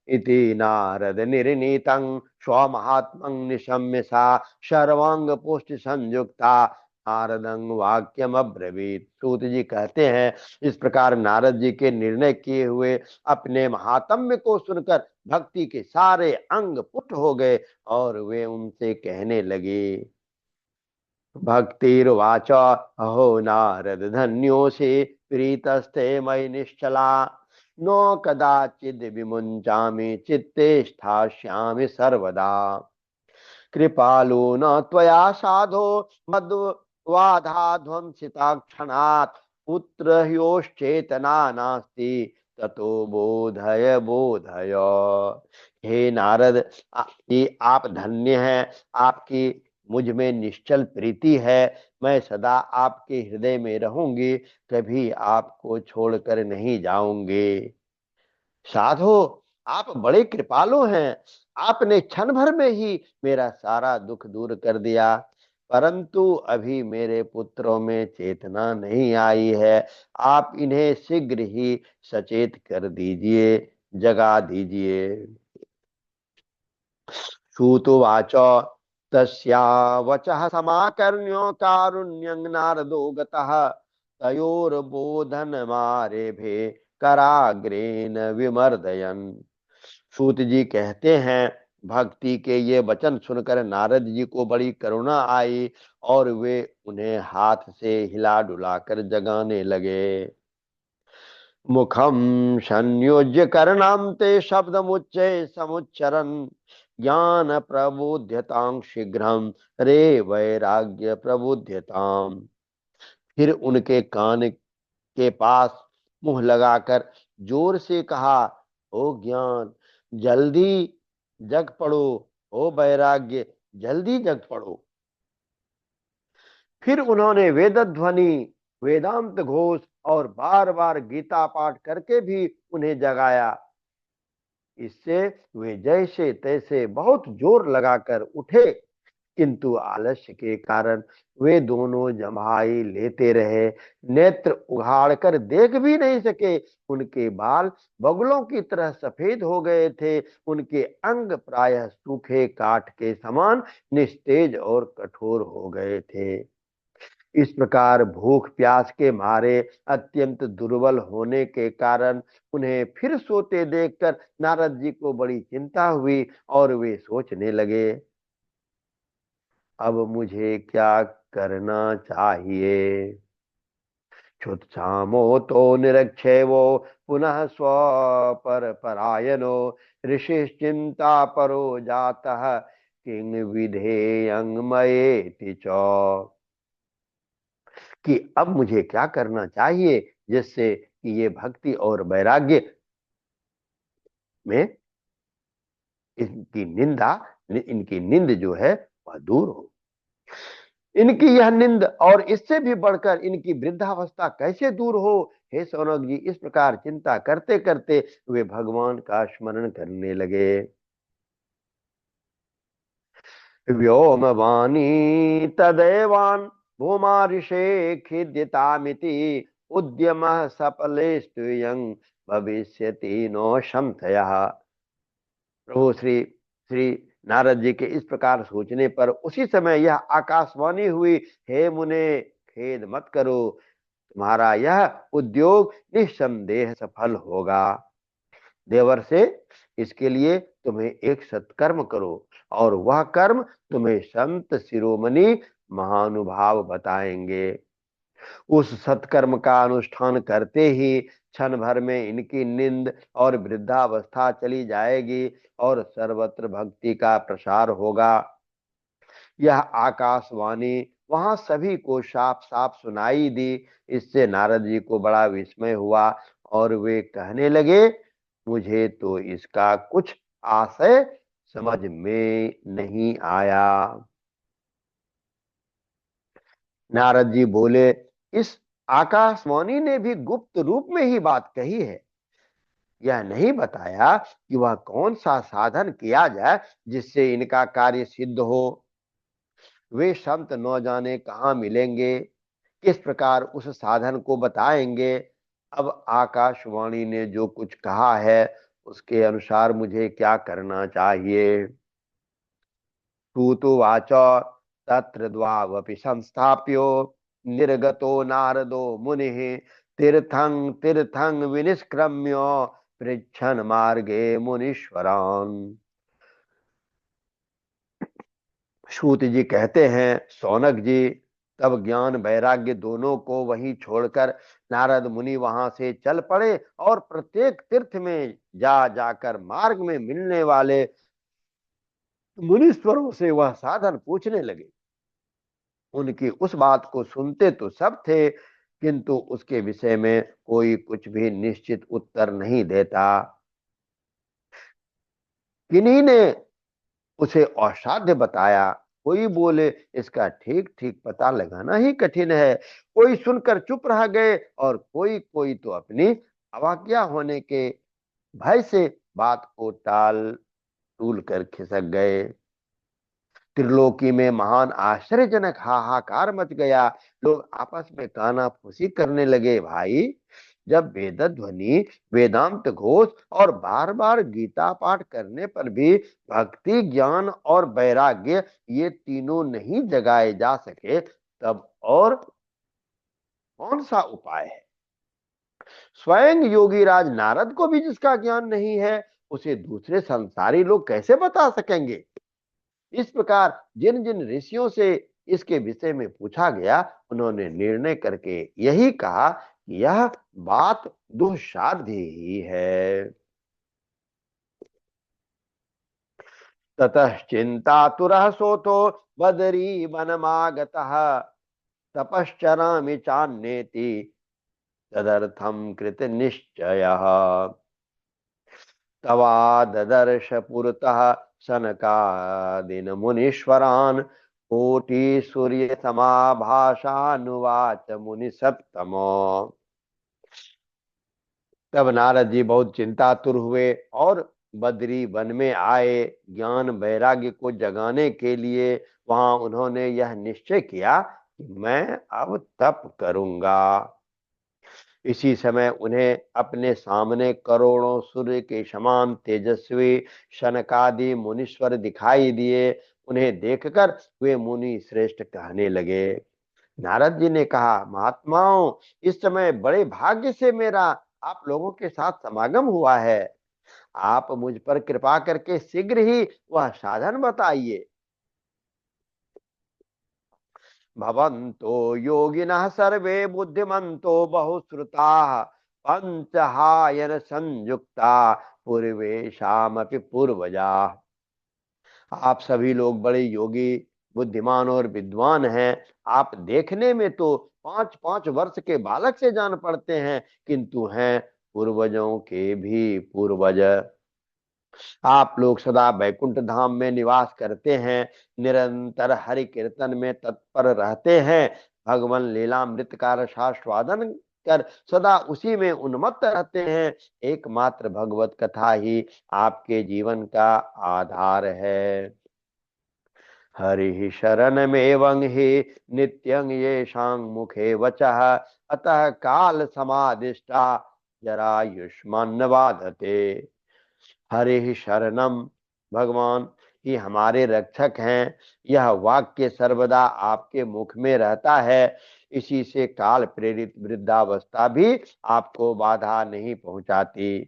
इति नारद निर्णीतं स्वमहात्मं निशम्य सा सर्वांग पुष्टि संयुक्ता नारदं वाक्यम अब्रवीत। सूत जी कहते हैं, इस प्रकार नारद जी के निर्णय किए हुए अपने महात्म्य को सुनकर भक्ति के सारे अंग पुष्ट हो गए और वे उनसे कहने लगे। भक्तिर्वाच अहो नारद धन्योऽसि प्रीतस्ते मयि निश्चला, नो कदाचिद् विमुञ्चामि चित्ते स्थास्यामि सर्वदा। कृपालु न त्वया साधो मद्वाधाध्वंसिताक्षणात्, पुत्र ह्योश्चेतना नास्ति ततो बोधय बोधय। हे नारद, ये आप धन्य हैं। आपकी मुझ में निश्चल प्रीति है। मैं सदा आपके हृदय में रहूंगी, कभी आपको छोड़कर नहीं जाऊंगी। साधो, आप बड़े कृपालु हैं। आपने क्षण भर में ही मेरा सारा दुख दूर कर दिया, परंतु अभी मेरे पुत्रों में चेतना नहीं आई है। आप इन्हें शीघ्र ही सचेत कर दीजिए, जगा दीजिए। श्रुतुवाच तस्या वचः समाकर्ण्यो कारुण्यं नारदो गतः, तयोर्बोधनमारेभे कराग्रेण विमर्दयन्। सूत जी कहते हैं, भक्ति के ये वचन सुनकर नारद जी को बड़ी करुणा आई और वे उन्हें हाथ से हिला डुलाकर जगाने लगे। मुखम संयोज्य कर्णांते शब्दमुच्चै समुच्चरन्, ज्ञान प्रबोध्यतां शीघ्रं रे वैराग्य प्रबोध्यताम। फिर उनके कान के पास मुंह लगाकर जोर से कहा, ओ ज्ञान, जल्दी जग पड़ो। ओ वैराग्य, जल्दी जग पड़ो। फिर उन्होंने वेदध्वनि, वेदांत घोष और बार बार गीता पाठ करके भी उन्हें जगाया। इससे वे जैसे तैसे बहुत जोर लगाकर उठे, किंतु आलस्य के कारण वे दोनों जम्हाई लेते रहे। नेत्र उघाड़ कर देख भी नहीं सके। उनके बाल बगुलों की तरह सफेद हो गए थे। उनके अंग प्रायः सूखे काठ के समान निस्तेज और कठोर हो गए थे। इस प्रकार भूख प्यास के मारे अत्यंत दुर्बल होने के कारण उन्हें फिर सोते देखकर नारद जी को बड़ी चिंता हुई और वे सोचने लगे, अब मुझे क्या करना चाहिए। क्षुत्क्षामो तो निरक्षेवो पुनः स्व पर परायणो ऋषिश्चिंता परो जातः किंग विधेयं मयेति च। कि अब मुझे क्या करना चाहिए जिससे कि ये भक्ति और वैराग्य में इनकी निंदा, इनकी निंद जो है वह दूर हो। इनकी यह निंद और इससे भी बढ़कर इनकी वृद्धावस्था कैसे दूर हो। हे सौनक जी, इस प्रकार चिंता करते करते वे भगवान का स्मरण करने लगे। व्योमवाणी तदेवान् भूमारिषे खिद्यतामिति उद्यमः सफलेस्तुयं भविष्यति नो संशयः। प्रभु श्री श्री नारद जी के इस प्रकार सोचने पर उसी समय यह आकाशवाणी हुई, हे मुने, खेद मत करो, तुम्हारा यह उद्योग निस्संदेह सफल होगा। देवर से इसके लिए तुम्हें एक सत्कर्म करो और वह कर्म तुम्हें संत शिरोमणि महानुभाव बताएंगे। उस सत्कर्म का अनुष्ठान करते ही क्षण भर में इनकी नींद और वृद्धावस्था चली जाएगी और सर्वत्र भक्ति का प्रसार होगा। यह आकाशवाणी वहां सभी को साफ साफ सुनाई दी। इससे नारद जी को बड़ा विस्मय हुआ और वे कहने लगे, मुझे तो इसका कुछ आशय समझ में नहीं आया। नारद जी बोले, इस आकाशवाणी ने भी गुप्त रूप में ही बात कही है। यह नहीं बताया कि वह कौन सा साधन किया जाए जिससे इनका कार्य सिद्ध हो। वे संत न जाने कहाँ मिलेंगे, किस प्रकार उस साधन को बताएंगे। अब आकाशवाणी ने जो कुछ कहा है उसके अनुसार मुझे क्या करना चाहिए। सूतुवाच तत्र द्वावपि संस्थाप्यो निर्गतो नारदो मुनिः तीर्थं तीर्थं विनिष्क्रम्य पृच्छन् मार्गे मुनीश्वरान्। सूत जी कहते हैं, सौनक जी, तब ज्ञान वैराग्य दोनों को वहीं छोड़कर नारद मुनि वहां से चल पड़े और प्रत्येक तीर्थ में जा जाकर मार्ग में मिलने वाले मुनीश्वरों से वह साधन पूछने लगे। उनकी उस बात को सुनते तो सब थे, किंतु उसके विषय में कोई कुछ भी निश्चित उत्तर नहीं देता। किन्हीं ने उसे असाध्य बताया, कोई बोले इसका ठीक ठीक पता लगाना ही कठिन है, कोई सुनकर चुप रह गए और कोई कोई तो अपनी अवाज्ञा होने के भय से बात को टाल टूल कर खिसक गए। त्रिलोकी में महान आश्चर्यजनक हाहाकार मच गया। लोग आपस में कानाफूसी करने लगे, भाई, जब वेद ध्वनि, वेदांत घोष और बार बार गीता पाठ करने पर भी भक्ति, ज्ञान और वैराग्य ये तीनों नहीं जगाए जा सके, तब और कौन सा उपाय है। स्वयं योगी राज नारद को भी जिसका ज्ञान नहीं है, उसे दूसरे संसारी लोग कैसे बता सकेंगे। इस प्रकार जिन जिन ऋषियों से इसके विषय में पूछा गया, उन्होंने निर्णय करके यही कहा कि यह बात दुस्साध्य ही है। ततः चिंतातुरः सोतो बदरी वनमागतः तपश्चरामि चान्येति तदर्थं कृत निश्चयः। तवा ददर्श पुरतः सनकादिन मुनीश्वरान् कोटि सूर्य समाभाषानुवाच मुनि सत्तमो। तब नारद जी बहुत चिंतातुर हुए और बद्री वन में आए। ज्ञान वैराग्य को जगाने के लिए वहां उन्होंने यह निश्चय किया कि मैं अब तप करूंगा। इसी समय उन्हें अपने सामने करोड़ों सूर्य के समान तेजस्वी शनकादि मुनीश्वर दिखाई दिए। उन्हें देखकर वे मुनि श्रेष्ठ कहने लगे। नारद जी ने कहा, महात्माओं, इस समय बड़े भाग्य से मेरा आप लोगों के साथ समागम हुआ है। आप मुझ पर कृपा करके शीघ्र ही वह साधन बताइए। भवन्तो योगिनः सर्वे बुद्धिमन्तो बहुश्रुताः पंचहायन संयुक्ता पूर्वेशामपि पूर्वजा। आप सभी लोग बड़े योगी, बुद्धिमान और विद्वान हैं। आप देखने में तो 5-5 वर्ष के बालक से जान पड़ते हैं, किंतु हैं पूर्वजों के भी पूर्वज। आप लोग सदा बैकुंठ धाम में निवास करते हैं, निरंतर हरि कीर्तन में तत्पर रहते हैं, भगवान लीलामृत का रसास्वादन कर सदा उसी में उन्मत्त रहते हैं। एकमात्र भगवत कथा ही आपके जीवन का आधार है। हरि शरणमेवं हि नित्यं येषां मुखे वचः अतः काल समादिष्टा जरायुष्मान बाधते। हरि शरणम, भगवान ही हमारे रक्षक हैं। यह वाक्य सर्वदा आपके मुख में रहता है। इसी से काल प्रेरित वृद्धावस्था भी आपको बाधा नहीं पहुंचाती।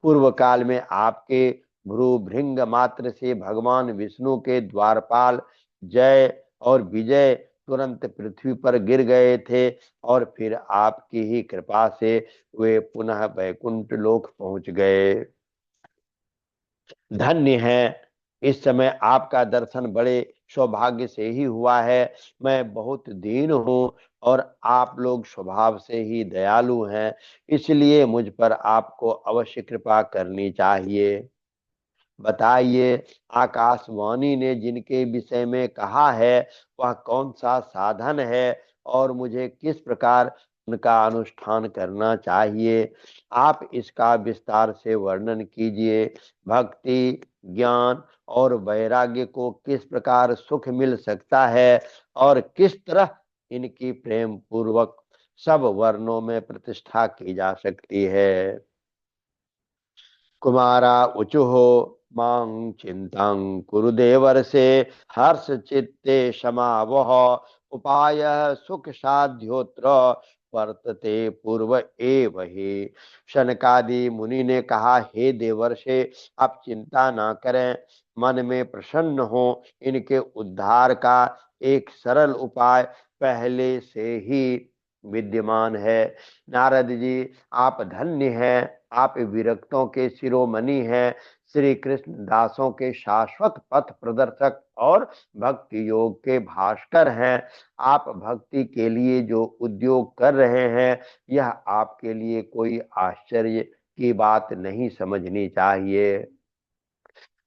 पूर्व काल में आपके भ्रू भृंग मात्र से भगवान विष्णु के द्वारपाल जय और विजय तुरंत पृथ्वी पर गिर गए थे, और फिर आपकी ही कृपा से वे पुनः वैकुंठ लोक पहुंच गए। धन्य है, इस समय आपका दर्शन बड़े सौभाग्य से ही हुआ है। मैं बहुत दीन हूँ और आप लोग स्वभाव से ही दयालु हैं, इसलिए मुझ पर आपको अवश्य कृपा करनी चाहिए। बताइए, आकाशवाणी ने जिनके विषय में कहा है वह कौन सा साधन है, और मुझे किस प्रकार उनका अनुष्ठान करना चाहिए? आप इसका विस्तार से वर्णन कीजिए। भक्ति, ज्ञान और वैराग्य को किस प्रकार सुख मिल सकता है, और किस तरह इनकी प्रेम पूर्वक सब वर्णों में प्रतिष्ठा की जा सकती है? कुमारा ऊचुः मां चिंतां कुरु देवर्षे हर्ष चित्ते समावह उपाय सुख साध्योत्र वर्तते पूर्व एव ही। शनकादि मुनि ने कहा, हे देवर्षे, आप चिंता ना करें, मन में प्रसन्न हो। इनके उद्धार का एक सरल उपाय पहले से ही विद्यमान है। नारद जी, आप धन्य हैं। आप विरक्तों के शिरोमणि हैं, श्री कृष्ण दासों के शाश्वत पथ प्रदर्शक और भक्ति योग के भास्कर हैं। आप भक्ति के लिए जो उद्योग कर रहे हैं, यह आपके लिए कोई आश्चर्य की बात नहीं समझनी चाहिए।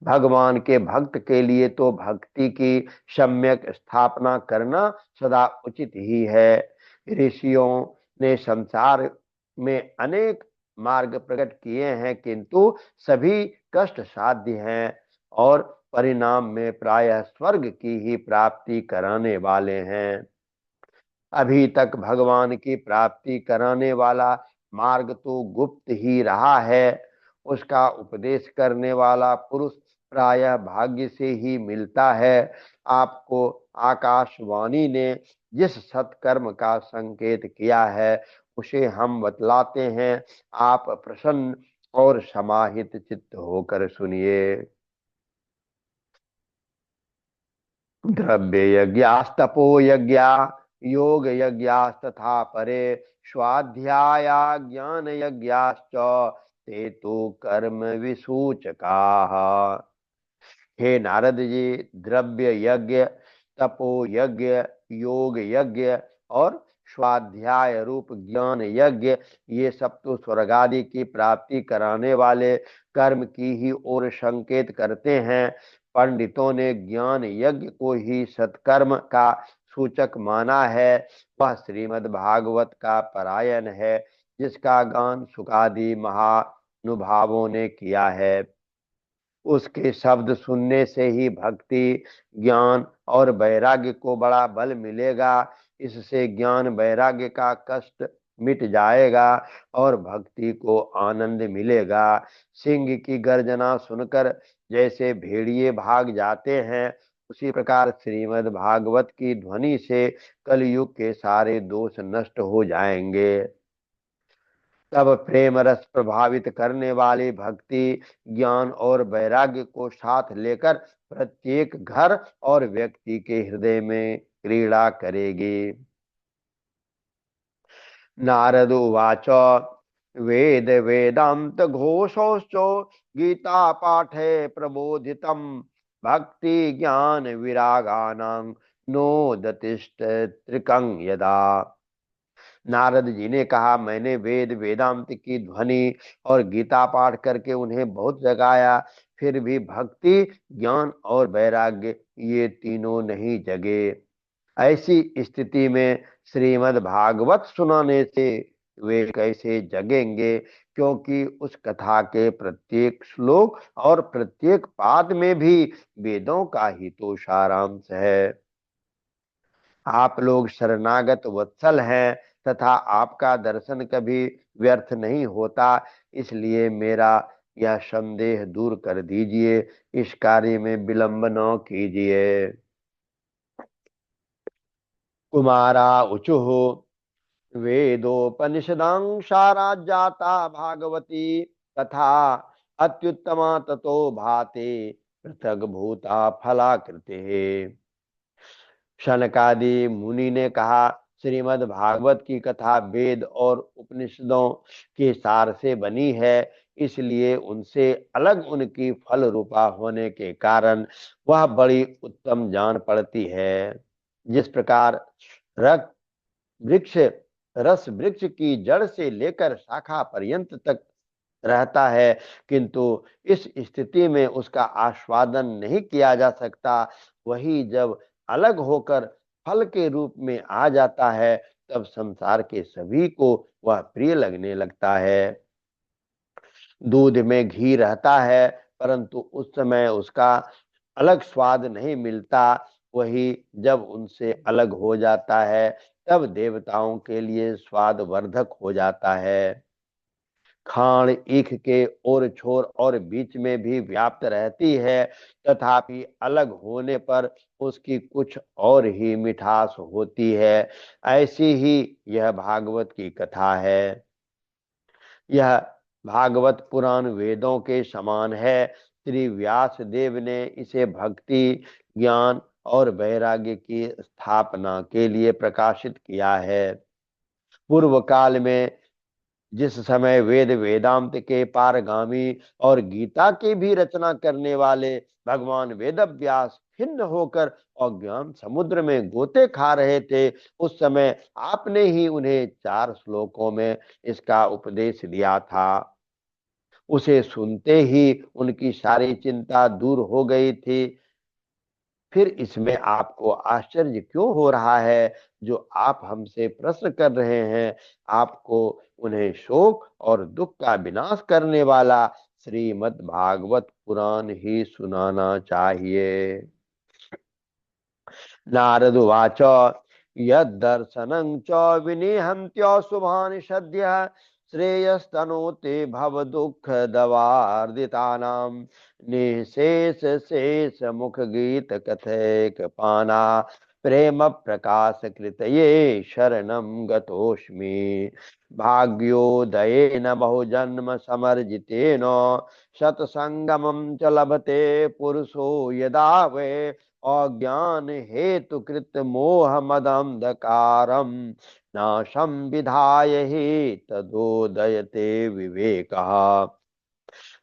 भगवान के भक्त के लिए तो भक्ति की सम्यक स्थापना करना सदा उचित ही है। ऋषियों ने संसार में अनेक मार्ग प्रकट किए हैं, किंतु सभी कष्ट साध्य हैं और परिणाम में प्रायः स्वर्ग की ही प्राप्ति कराने वाले हैं। अभी तक भगवान की प्राप्ति कराने वाला मार्ग तो गुप्त ही रहा है। उसका उपदेश करने वाला पुरुष प्रायः भाग्य से ही मिलता है। आपको आकाशवाणी ने जिस सत्कर्म का संकेत किया है, उसे हम बतलाते हैं। आप प्रसन्न और समाहित चित्त होकर सुनिए। द्रव्य यज्ञास्तपो यज्ञा योग यज्ञास्तथा परे स्वाध्याया ज्ञान यज्ञाश्च ते तो कर्म विसूचकाः। हे नारद जी, द्रव्य यज्ञ, तपो यज्ञ, योग यज्ञ और स्वाध्याय रूप ज्ञान यज्ञ, ये सब तो स्वर्ग आदि की प्राप्ति कराने वाले कर्म की ही ओर संकेत करते हैं। पंडितों ने ज्ञान यज्ञ को ही सत्कर्म का सूचक माना है। वह श्रीमद् भागवत का परायण है, जिसका गान सुकादि महानुभावों ने किया है। उसके शब्द सुनने से ही भक्ति, ज्ञान और वैराग्य को बड़ा बल मिलेगा। इससे ज्ञान वैराग्य का कष्ट मिट जाएगा और भक्ति को आनंद मिलेगा। सिंह की गर्जना सुनकर जैसे भेड़िए भाग जाते हैं, उसी प्रकार श्रीमद् भागवत की ध्वनि से कलयुग के सारे दोष नष्ट हो जाएंगे। तब प्रेम रस प्रभावित करने वाली भक्ति, ज्ञान और वैराग्य को साथ लेकर प्रत्येक घर और व्यक्ति के हृदय में क्रीड़ा करेगी। नारद उवाच वेद वेदांत घोषोश्च गीता पाठे प्रबोधितम भक्ति ज्ञान विरागानां नोदतिष्ठ त्रिकं यदा। नारद जी ने कहा, मैंने वेद वेदांत की ध्वनि और गीता पाठ करके उन्हें बहुत जगाया, फिर भी भक्ति ज्ञान और वैराग्य ये तीनों नहीं जगे। ऐसी स्थिति में श्रीमद् भागवत सुनाने से वे कैसे जगेंगे, क्योंकि उस कथा के प्रत्येक श्लोक और प्रत्येक पाद में भी वेदों का ही तो सारांश है। आप लोग शरणागत वत्सल हैं तथा आपका दर्शन कभी व्यर्थ नहीं होता, इसलिए मेरा यह संदेह दूर कर दीजिए, इस कार्य में विलंब न कीजिए। कुमारा ऊचुः वेदोपनिषदां सारा जाता भागवती तथा अत्युत्तमा ततो भाते पृथक भूता फलाकृते। शनकादि मुनि ने कहा, श्रीमद् भागवत की कथा वेद और उपनिषदों के सार से बनी है, इसलिए उनसे अलग उनकी फल रूपा होने के कारण वह बड़ी उत्तम जान पड़ती है। जिस प्रकार रक वृक्ष रस वृक्ष की जड़ से लेकर शाखा पर्यंत तक रहता है, किंतु इस स्थिति में उसका आस्वादन नहीं किया जा सकता, वही जब अलग होकर फल के रूप में आ जाता है, तब संसार के सभी को वह प्रिय लगने लगता है। दूध में घी रहता है, परंतु उस समय उसका अलग स्वाद नहीं मिलता, वही जब उनसे अलग हो जाता है, तब देवताओं के लिए स्वाद वर्धक हो जाता है। खाण ईख के ओर छोर और बीच में भी व्याप्त रहती है, तथापि अलग होने पर उसकी कुछ और ही मिठास होती है। ऐसी ही यह भागवत की कथा है। यह भागवत पुराण वेदों के समान है। श्री व्यास देव ने इसे भक्ति ज्ञान और वैराग्य की स्थापना के लिए प्रकाशित किया है। पूर्व काल में जिस समय वेद वेदांत के पारगामी और गीता की भी रचना करने वाले भगवान वेदव्यास खिन्न होकर अज्ञान समुद्र में गोते खा रहे थे, उस समय आपने ही उन्हें 4 श्लोकों में इसका उपदेश दिया था। उसे सुनते ही उनकी सारी चिंता दूर हो गई थी। फिर इसमें आपको आश्चर्य क्यों हो रहा है? जो आप हमसे प्रश्न कर रहे हैं, आपको उन्हें शोक और दुख का विनाश करने वाला श्रीमद् भागवत पुराण ही सुनाना चाहिए। नारद उवाच यद्दर्शनं च विनिहन्त्य सद्यः श्रेयस्तनोते भवदुःखदवार्दितानां निःशेष शेष मुख गीत कथैक पाना प्रेम प्रकाश कृतये शरणं गतोऽस्मि। भाग्योदयेन बहुजन्म समर्जितेन सत्संगमं च लभते पुरुषो यदा वै अज्ञान हेतु कृत मोह मदंधकारम नाशम विधाय ही तदोदयते विवेक।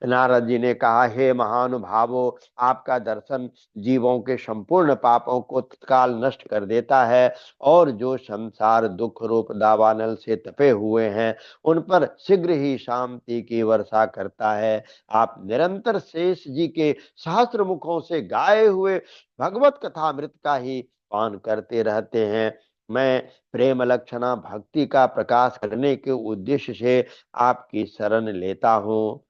नारद जी ने कहा, हे महानुभावो, आपका दर्शन जीवों के संपूर्ण पापों को तत्काल नष्ट कर देता है और जो संसार दुख रूप दावानल से तपे हुए हैं उन पर शीघ्र ही शांति की वर्षा करता है। आप निरंतर शेष जी के सहस्त्र मुखों से गाए हुए भगवत कथामृत का ही पान करते रहते हैं। मैं प्रेम लक्षणा भक्ति का प्रकाश करने के उद्देश्य से आपकी शरण लेता हूँ।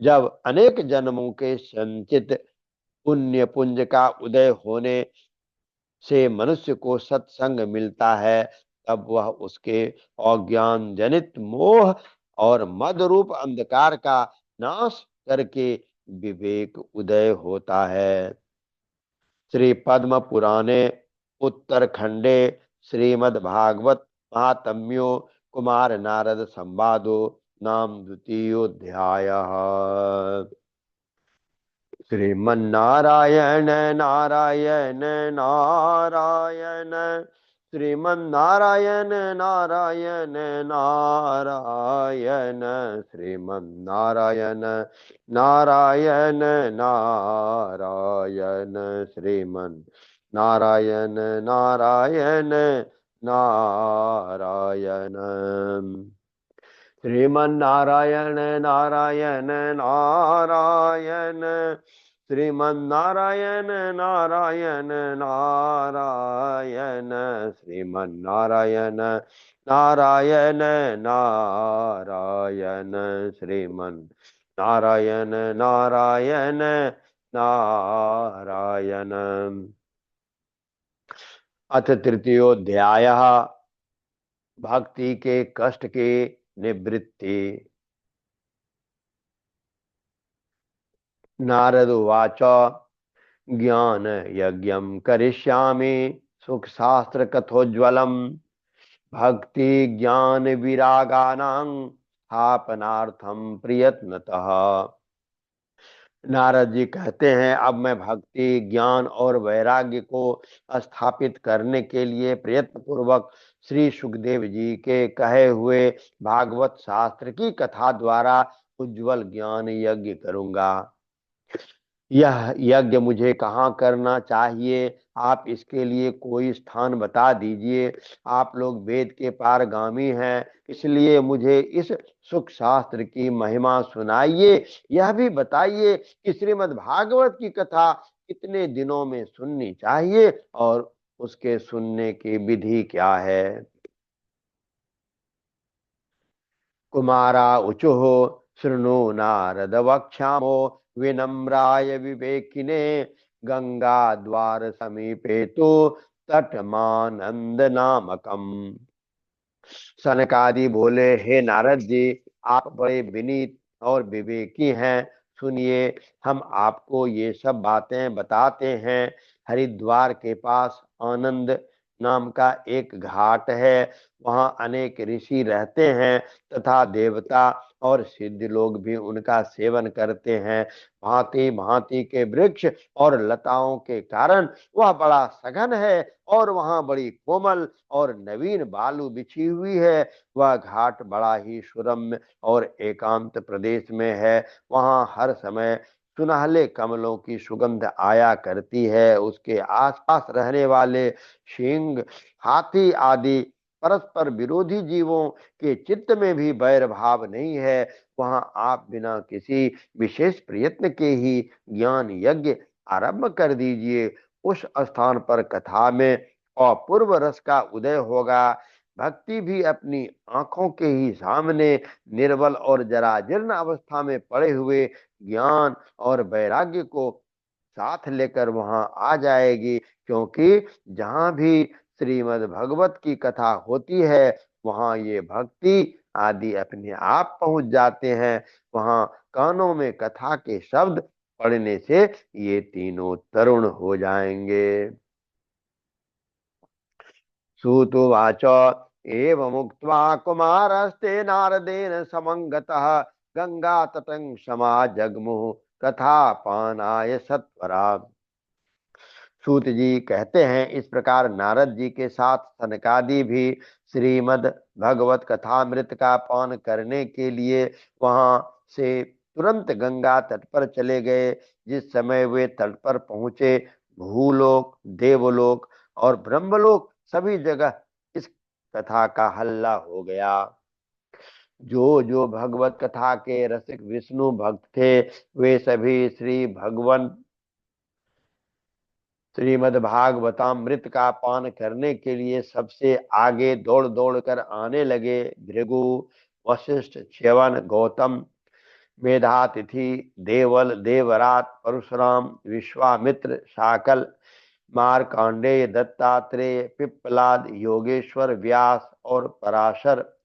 जब अनेक जन्मों के संचित पुण्य पुंज का उदय होने से मनुष्य को सत्संग मिलता है, तब वह उसके अज्ञान जनित मोह और मद रूप अंधकार का नाश करके विवेक उदय होता है। श्री पद्म पुराणे उत्तरखंडे श्रीमद् भागवत महात्म्यो कुमार नारद संवादो नाम द्वितीयोऽध्यायः। श्रीमन्नारायण नारायण नारायण, श्रीमन्नारायण नारायण नारायण, श्रीमन्नारायण नारायण नारायण, श्रीमन्नारायण नारायण नारायण, श्रीमन्नारायण नारायण नारायण, श्रीमन्नारायण नारायण नारायण, श्रीमन्नारायण नारायण नारायण, श्रीमन्नारायण नारायण नारायण। अथ तृतीयोऽध्यायः। भक्ति के कष्ट की निवृत्ति। नारद उवाच ज्ञान यज्ञं करिष्यामि सुख शास्त्र कथोज्वलम्, भक्ति ज्ञान विरागानां स्थापनार्थं प्रयत्नतः। नारद जी कहते हैं, अब मैं भक्ति ज्ञान और वैराग्य को स्थापित करने के लिए प्रयत्न पूर्वक श्री सुखदेव जी के कहे हुए भागवत शास्त्र की कथा द्वारा उज्जवल ज्ञान यज्ञ करूंगा। यह यज्ञ मुझे कहाँ करना चाहिए, आप इसके लिए कोई स्थान बता दीजिए। आप लोग वेद के पारगामी हैं, इसलिए मुझे इस सुख शास्त्र की महिमा सुनाइए। यह भी बताइए कि श्रीमद् भागवत की कथा कितने दिनों में सुननी चाहिए और उसके सुनने की विधि क्या है। कुमारा ऊचुः शृणु नारद वक्ष्यामो विनम्राय विवेकिने, गंगा द्वार समीपे तो तटमानंद नामकम। सनकादि बोले, हे नारद जी, आप बड़े विनीत और विवेकी हैं। सुनिए, हम आपको ये सब बातें बताते हैं। हरिद्वार के पास आनंद नाम का एक घाट है, वहाँ अनेक ऋषि रहते हैं तथा देवता और सिद्ध लोग भी उनका सेवन करते हैं। भांति भांति के वृक्ष और लताओं के कारण वह बड़ा सघन है और वहाँ बड़ी कोमल और नवीन बालू बिछी हुई है। वह घाट बड़ा ही सुरम्य और एकांत प्रदेश में है। वहाँ हर समय सुनहले कमलों की सुगंध आया करती है। उसके आसपास रहने वाले सिंह, हाथी आदि परस्पर विरोधी जीवों के चित्त में भी बैर भाव नहीं है। वहां आप बिना किसी विशेष प्रयत्न के ही ज्ञान यज्ञ आरंभ कर दीजिए। उस स्थान पर कथा में अपूर्व रस का उदय होगा। भक्ति भी अपनी आंखों के ही सामने निर्बल और जराजीर्ण अवस्था में पड़े हुए ज्ञान और वैराग्य को साथ लेकर वहां आ जाएगी, क्योंकि जहां भी श्रीमद् भगवत की कथा होती है वहां ये भक्ति आदि अपने आप पहुंच जाते हैं। वहां कानों में कथा के शब्द पढ़ने से ये तीनों तरुण हो जाएंगे। सूतुवाच एवमुक्त्वा कुमारस्ते नारदेन समङ्गतः, गंगातटं समाजग्मुः कथापानाय सत्वरा। सूत जी कहते हैं, इस प्रकार नारद जी के साथ सनकादि भी श्रीमद् भगवत कथामृत का पान करने के लिए वहां से तुरंत गंगा तट पर चले गए। जिस समय वे तट पर पहुंचे, भूलोक, देवलोक और ब्रह्मलोक सभी जगह इस कथा का हल्ला हो गया। जो जो भगवत कथा के रसिक विष्णु भक्त थे, वे सभी श्रीमद् भागवतामृत का पान करने के लिए सबसे आगे दौड़ दौड़ कर आने लगे। भृगु, वशिष्ठ, च्यवन, गौतम, मेधातिथि, देवल, देवरात, परशुराम, विश्वामित्र, शाकल, मार्कंडेय, दत्तात्रेय, पिप्पलाद, योगेश्वर, व्यास और पराशर,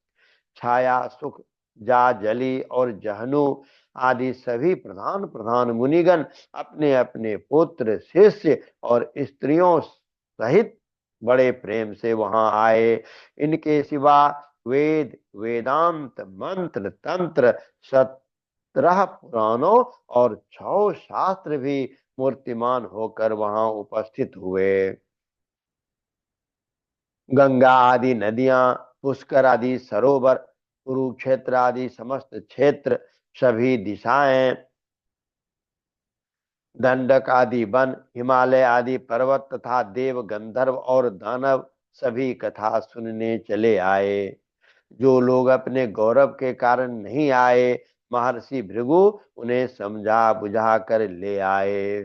छाया, सुख, जाजली और जहनु आदि सभी प्रधान प्रधान मुनिगण अपने अपने पुत्र, शिष्य और स्त्रियों सहित बड़े प्रेम से वहां आए। इनके सिवा वेद वेदांत मंत्र तंत्र 17 पुराणों और 6 शास्त्र भी मूर्तिमान होकर वहां उपस्थित हुए। गंगा आदि नदियां, पुष्कर आदि सरोवर, कुरुक्षेत्र आदि समस्त क्षेत्र, सभी दिशाएं, दंडक आदि वन, हिमालय आदि पर्वत तथा देव गंधर्व और दानव सभी कथा सुनने चले आए। जो लोग अपने गौरव के कारण नहीं आए, महर्षि भृगु उन्हें समझा बुझा कर ले आए।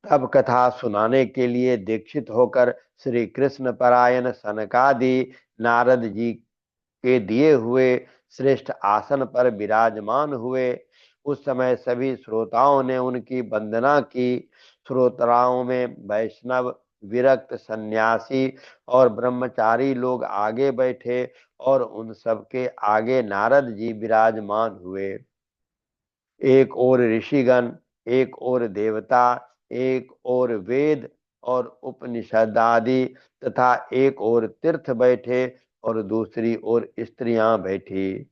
तब कथा सुनाने के लिए दीक्षित होकर श्री कृष्ण परायण सनकादि नारद जी के दिए हुए श्रेष्ठ आसन पर विराजमान हुए। उस समय सभी श्रोताओं ने उनकी वंदना की। श्रोताओं में वैष्णव, विरक्त, सन्यासी और ब्रह्मचारी लोग आगे बैठे और उन सबके आगे नारद जी विराजमान हुए। एक और ऋषिगण, एक और देवता, एक और वेद और उपनिषद आदि तथा एक और तीर्थ बैठे और दूसरी ओर स्त्रियां बैठी।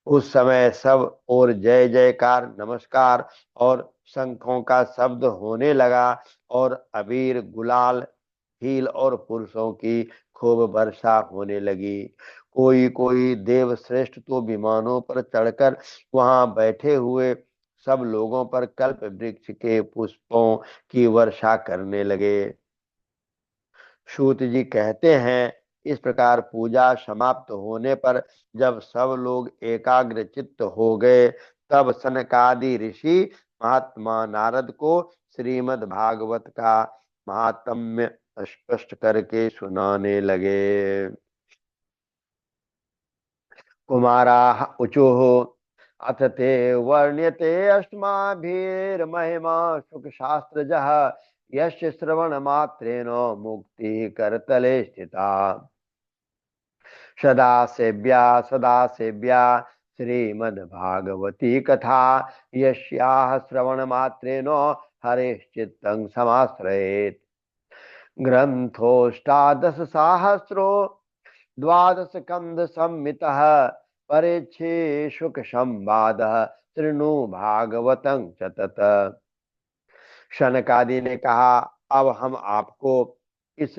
उस समय सब और जय जयकार, नमस्कार और शंखों का शब्द होने लगा और अबीर, गुलाल, हील और पुरुषों की खूब वर्षा होने लगी। कोई कोई देव श्रेष्ठ तो विमानों पर चढ़कर वहां बैठे हुए सब लोगों पर कल्प वृक्ष के पुष्पों की वर्षा करने लगे। सूत जी कहते हैं, इस प्रकार पूजा समाप्त होने पर जब सब लोग एकाग्र चित्त हो गए, तब सनकादि ऋषि महात्मा नारद को श्रीमद् भागवत का महात्म्य स्पष्ट करके सुनाने लगे। कुमाराः ऊचुः, अथ ते वर्ण्यते अस्माभिर्महिमा सुखशास्त्रजः, यस्य श्रवणमात्रेण मुक्तिः करतले स्थिता। सदा सेव्या श्रीमद्भागवती कथा, यस्याः श्रवणमात्रेण हरेश्चित्तं समाश्रयेत्। ग्रन्थोऽष्टादशसाहस्रो 12 स्कंद संमितः, परेच्छे शुक संवादः, शृणु भागवतं च तत्। शनकादि ने कहा, अब हम आपको इस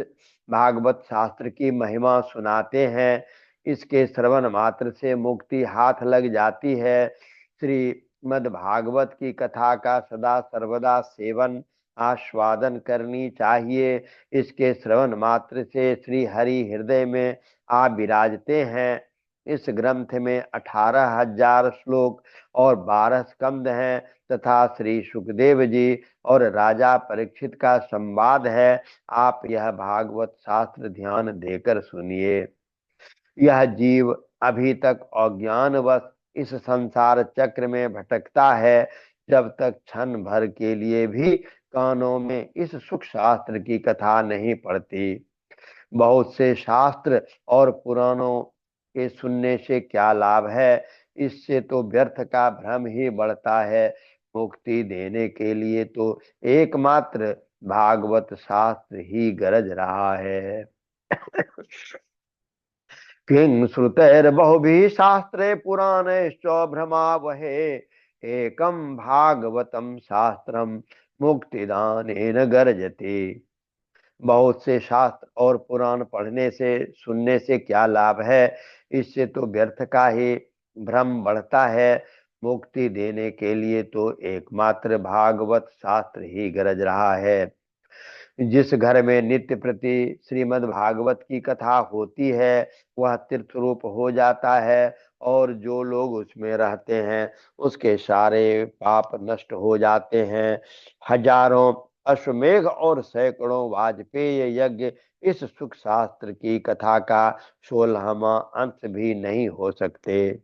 भागवत शास्त्र की महिमा सुनाते हैं। इसके श्रवण मात्र से मुक्ति हाथ लग जाती है। श्रीमद् भागवत की कथा का सदा सर्वदा सेवन आस्वादन करनी चाहिए। इसके श्रवण मात्र से श्री हरि हृदय में आ विराजते हैं। इस ग्रंथ में 18,000 श्लोक और 12 स्कंद हैं तथा श्री सुखदेव जी और राजा परीक्षित का संवाद है। आप यह भागवत शास्त्र ध्यान देकर सुनिए। यह जीव अभी तक अज्ञानवश इस संसार चक्र में भटकता है। जब तक क्षण भर के लिए भी कानों में इस सुख शास्त्र की कथा नहीं पड़ती। बहुत से शास्त्र और पुराणों के सुनने से क्या लाभ है? इससे तो व्यर्थ का भ्रम ही बढ़ता है। मुक्ति देने के लिए तो एकमात्र भागवत शास्त्र ही गरज रहा है। किं श्रुतैर्बहुभिः शास्त्रे पुराणैश्च भ्रमावहे, एकं भागवतं शास्त्रं मुक्तिदानेन गर्जते। बहुत से शास्त्र और पुराण पढ़ने से सुनने से क्या लाभ है? इससे तो व्यर्थ का ही भ्रम बढ़ता है। मुक्ति देने के लिए तो एकमात्र भागवत शास्त्र ही गरज रहा है। जिस घर में नित्य प्रति श्रीमद् भागवत की कथा होती है, वह तीर्थ रूप हो जाता है और जो लोग उसमें रहते हैं उसके सारे पाप नष्ट हो जाते हैं। हजारों अश्वमेघ और सैकड़ों वाजपेय यज्ञ इस सुख शास्त्र की कथा का 16वां अंश भी नहीं हो सकते।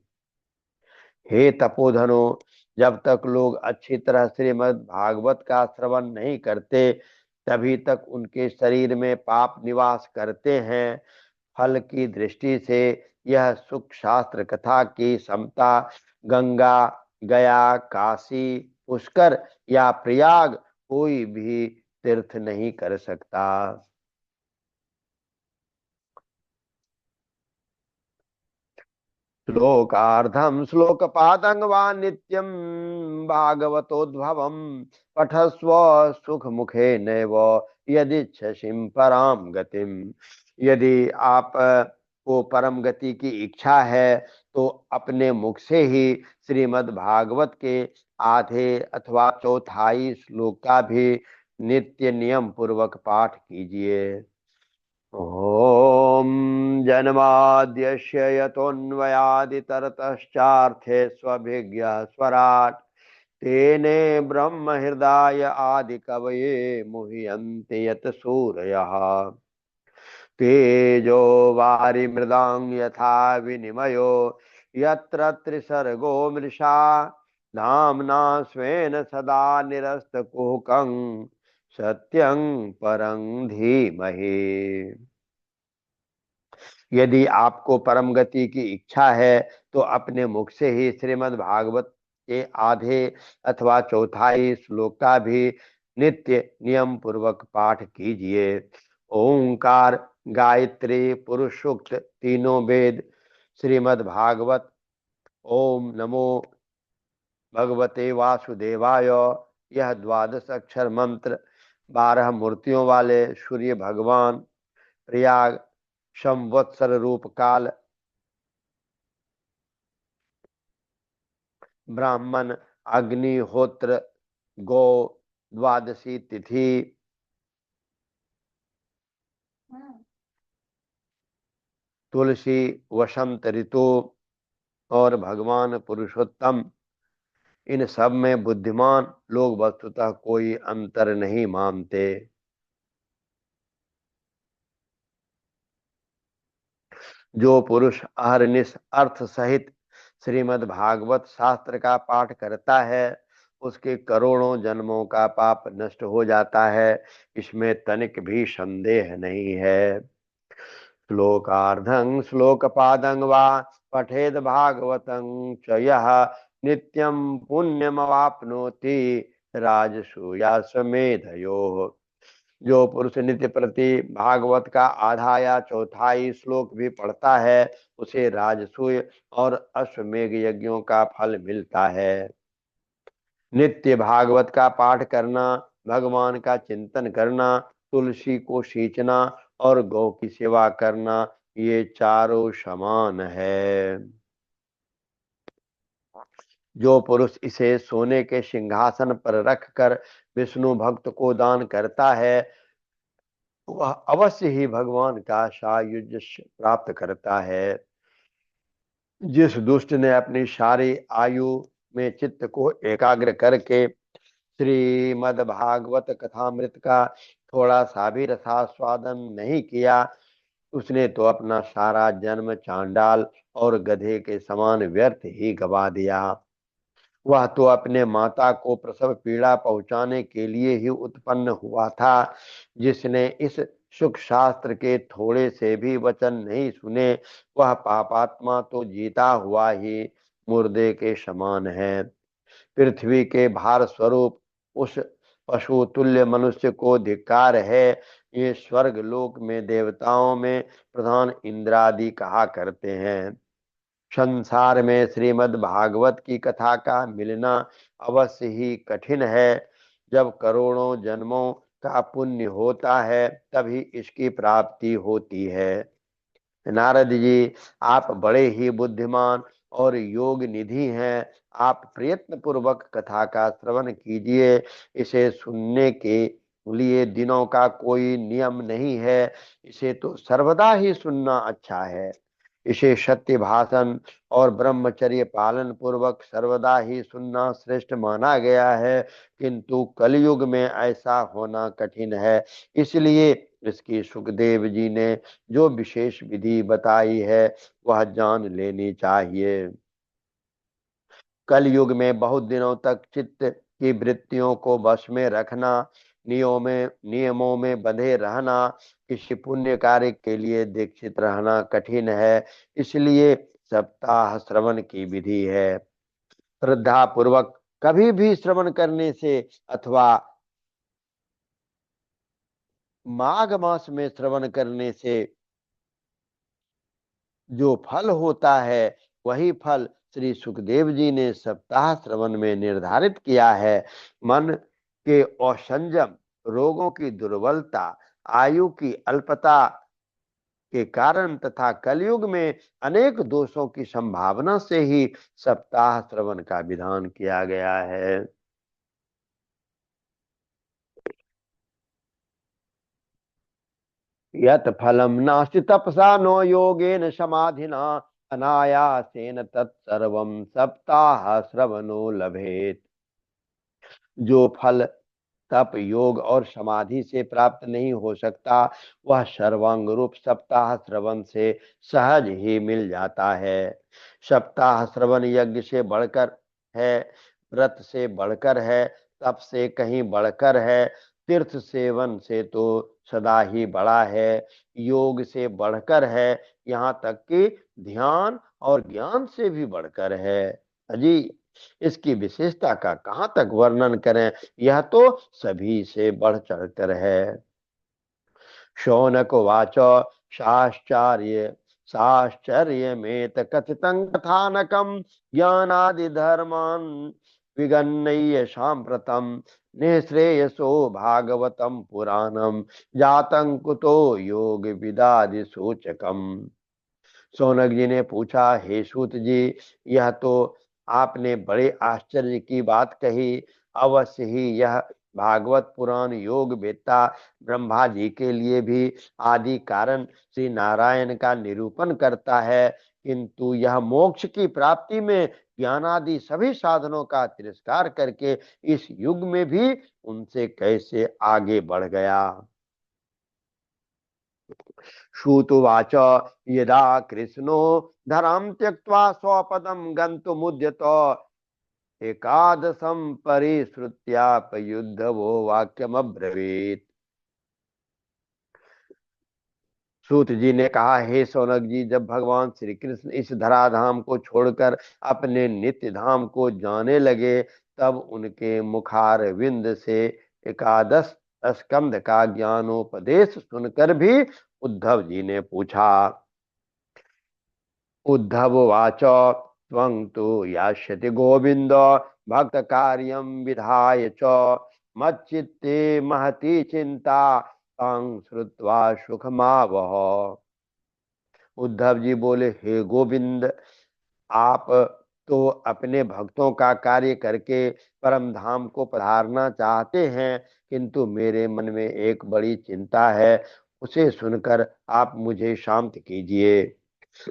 हे तपोधनो, जब तक लोग अच्छी तरह श्रीमद् भागवत का श्रवण नहीं करते, तभी तक उनके शरीर में पाप निवास करते हैं। फल की दृष्टि से यह सुख शास्त्र कथा की समता गंगा, गया, काशी, पुष्कर या प्रयाग कोई भी तीर्थ नहीं कर सकता। श्लोकार्धम श्लोकपादं वा नित्यं भागवतोद्भवं पठस्व सुखमुखे नैव यदिच्छसिं पराम गतिम। यदि आप को परम गति की इच्छा है तो अपने मुख से ही श्रीमद् भागवत के आधे अथवा चौथाई श्लोक का भी नित्य नियम पूर्वक पाठ कीजिए। ॐ जन्माद्यस्य यतोऽन्वयादितरतश्चार्थेष्वभिज्ञः स्वराट् तेने ब्रह्महृदाय आदिकवये मुह्यन्ति यत् सूरयः। तेजो वारिमृदां यथा विनिमयो यत्र त्रिसर्गो मृषा धाम्ना स्वेन सदा निरस्तकुहकं सत्यं परं धीमहि। यदि आपको परम गति की इच्छा है तो अपने मुख से ही श्रीमद् भागवत के आधे अथवा चौथाई श्लोक का भी नित्य नियम पूर्वक पाठ कीजिए। ओंकार, गायत्री, पुरुष सूक्त तीनों वेद, श्रीमद् भागवत, ओम नमो भगवते वासुदेवाय, यह द्वादश अक्षर मंत्र 12 मूर्तियों वाले सूर्य भगवान, प्रयाग संवत्सर रूप काल, ब्राह्मण, अग्निहोत्र, गौ, द्वादशी तिथि, तुलसी, वसंत ऋतु और भगवान पुरुषोत्तम, इन सब में बुद्धिमान लोग वस्तुतः कोई अंतर नहीं मानते। जो पुरुष अहरनिश अर्थ सहित श्रीमद् भागवत शास्त्र का पाठ करता है उसके करोड़ों जन्मों का पाप नष्ट हो जाता है, इसमें तनिक भी संदेह नहीं है। श्लोकार्धं श्लोकपादं वा पठेद भागवतं च यः नित्यं पुण्यमवाप्नोति राजसूयाश्वमेधयोः। जो पुरुष नित्य प्रति भागवत का आधा या चौथाई श्लोक भी पढ़ता है उसे राजसूय और अश्वमेघ यज्ञों का फल मिलता है। नित्य भागवत का पाठ करना, भगवान का चिंतन करना, तुलसी को सींचना और गौ की सेवा करना, ये चारों समान है। जो पुरुष इसे सोने के सिंहासन पर रखकर विष्णु भक्त को दान करता है वह अवश्य ही भगवान का सायुज्य प्राप्त करता है। जिस दुष्ट ने अपनी सारी आयु में चित्त को एकाग्र करके श्रीमद् भागवत कथामृत का थोड़ा सा भी रसास्वादन नहीं किया उसने तो अपना सारा जन्म चांडाल और गधे के समान व्यर्थ ही गवा दिया। वह तो अपने माता को प्रसव पीड़ा पहुंचाने के लिए ही उत्पन्न हुआ था। जिसने इस सुख शास्त्र के थोड़े से भी वचन नहीं सुने वह पापात्मा तो जीता हुआ ही मुर्दे के समान है। पृथ्वी के भार स्वरूप उस पशु तुल्य मनुष्य को धिक्कार है। ये स्वर्ग लोक में देवताओं में प्रधान इंद्रादि कहा करते हैं। संसार में श्रीमद् भागवत की कथा का मिलना अवश्य ही कठिन है। जब करोड़ों जन्मों का पुण्य होता है तभी इसकी प्राप्ति होती है। नारद जी, आप बड़े ही बुद्धिमान और योग निधि हैं। आप प्रयत्न पूर्वक कथा का श्रवण कीजिए। इसे सुनने के लिए दिनों का कोई नियम नहीं है, इसे तो सर्वदा ही सुनना अच्छा है। इसे सत्य भाषण और ब्रह्मचर्य पालन पूर्वक सर्वदा ही सुनना श्रेष्ठ माना गया है, किंतु कलयुग में ऐसा होना कठिन है। इसलिए इसकी सुखदेव जी ने जो विशेष विधि बताई है वह जान लेनी चाहिए। कल युग में बहुत दिनों तक चित्त की वृत्तियों को वश में रखना, नियमों में बंधे रहना, किसी पुण्य कार्य के लिए दीक्षित रहना कठिन है। इसलिए सप्ताह श्रवण की विधि है। श्रद्धा पूर्वक कभी भी श्रवण करने से अथवा माघ मास में श्रवण करने से जो फल होता है वही फल श्री सुखदेव जी ने सप्ताह श्रवण में निर्धारित किया है। मन के असंयम, रोगों की दुर्बलता, आयु की अल्पता के कारण तथा कलयुग में अनेक दोषों की संभावना से ही सप्ताह श्रवण का विधान किया गया है। यत फलम नास्ति तपसा नो योगेन समाधिना अनायासेन तत्सर्वं सप्ताह श्रवणो लभेत। जो फल तप, योग और समाधि से प्राप्त नहीं हो सकता, वह सर्वांग रूप सप्ताह श्रवण से सहज ही मिल जाता है। सप्ताह श्रवण यज्ञ से बढ़कर है, व्रत से बढ़कर है, तप से कहीं बढ़कर है, तीर्थ सेवन से तो सदा ही बड़ा है, योग से बढ़कर है, यहाँ तक कि ध्यान और ज्ञान से भी बढ़कर है। अजी, इसकी विशेषता का कहाँ तक वर्णन करें, यह तो सभी से बढ़ चढ़कर है। शौनक उवाच साश्चर्य साश्चर्यमेत कथितं कथानकं ज्ञानादि धर्मान् विगणय्य साम्प्रतं निःश्रेयसो भागवतं पुराणं जातं कुतो योग विदादि सूचकम्। सौनक जी ने पूछा, हे सूत जी, यह तो आपने बड़े आश्चर्य की बात कही। अवश्य ही यह भागवत पुराण योग वेत्ता ब्रह्मा जी के लिए भी आदि कारण श्री नारायण का निरूपण करता है, किंतु यह मोक्ष की प्राप्ति में ज्ञानादि सभी साधनों का तिरस्कार करके इस युग में भी उनसे कैसे आगे बढ़ गया। श्रुतुवाच यदा कृष्णो धरां त्यक्त्वा स्वपदं गन्तुमुद्यत एकादशं परिश्रुत्यापयुद्धवो वाक्यमब्रवीत्। सूत जी ने कहा, हे सौनक जी, जब भगवान श्री कृष्ण इस धराधाम को छोड़कर अपने नित्य धाम को जाने लगे, तब उनके मुखार विंद से एकादश स्कंद का ज्ञानोपदेश सुनकर भी उद्धव जी ने पूछा। उद्धववाच त्वं तु यास्यति गोविंद भक्त कार्यं विधाय च मच्चित्ते महती चिंता तं श्रुत्वा सुखमावह। उद्धव जी बोले, हे गोविंद, आप तो अपने भक्तों का कार्य करके परम धाम को पधारना चाहते हैं, किंतु मेरे मन में एक बड़ी चिंता है, उसे सुनकर आप मुझे शांत कीजिए।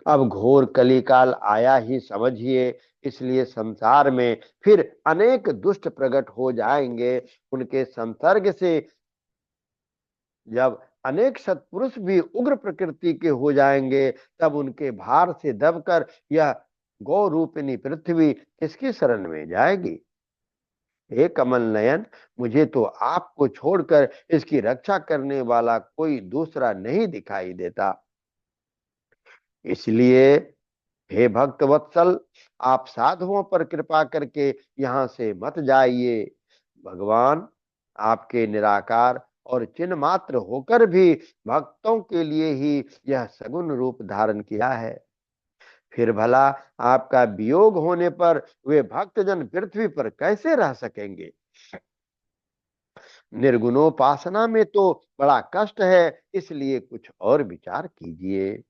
अब घोर कलिकाल आया ही समझिए, इसलिए संसार में फिर अनेक दुष्ट प्रकट हो जाएंगे। उनके संसर्ग से जब अनेक सत्पुरुष भी उग्र प्रकृति के हो जाएंगे, तब उनके भार से दबकर यह गौ रूपिणी पृथ्वी किसकी शरण में जाएगी। हे कमल नयन, मुझे तो आपको छोड़कर इसकी रक्षा करने वाला कोई दूसरा नहीं दिखाई देता। इसलिए हे भक्त वत्सल, आप साधुओं पर कृपा करके यहाँ से मत जाइए। भगवान आपके निराकार और चिन्ह मात्र होकर भी भक्तों के लिए ही यह सगुण रूप धारण किया है। फिर भला आपका वियोग होने पर वे भक्तजन पृथ्वी पर कैसे रह सकेंगे। निर्गुणोपासना में तो बड़ा कष्ट है, इसलिए कुछ और विचार कीजिए।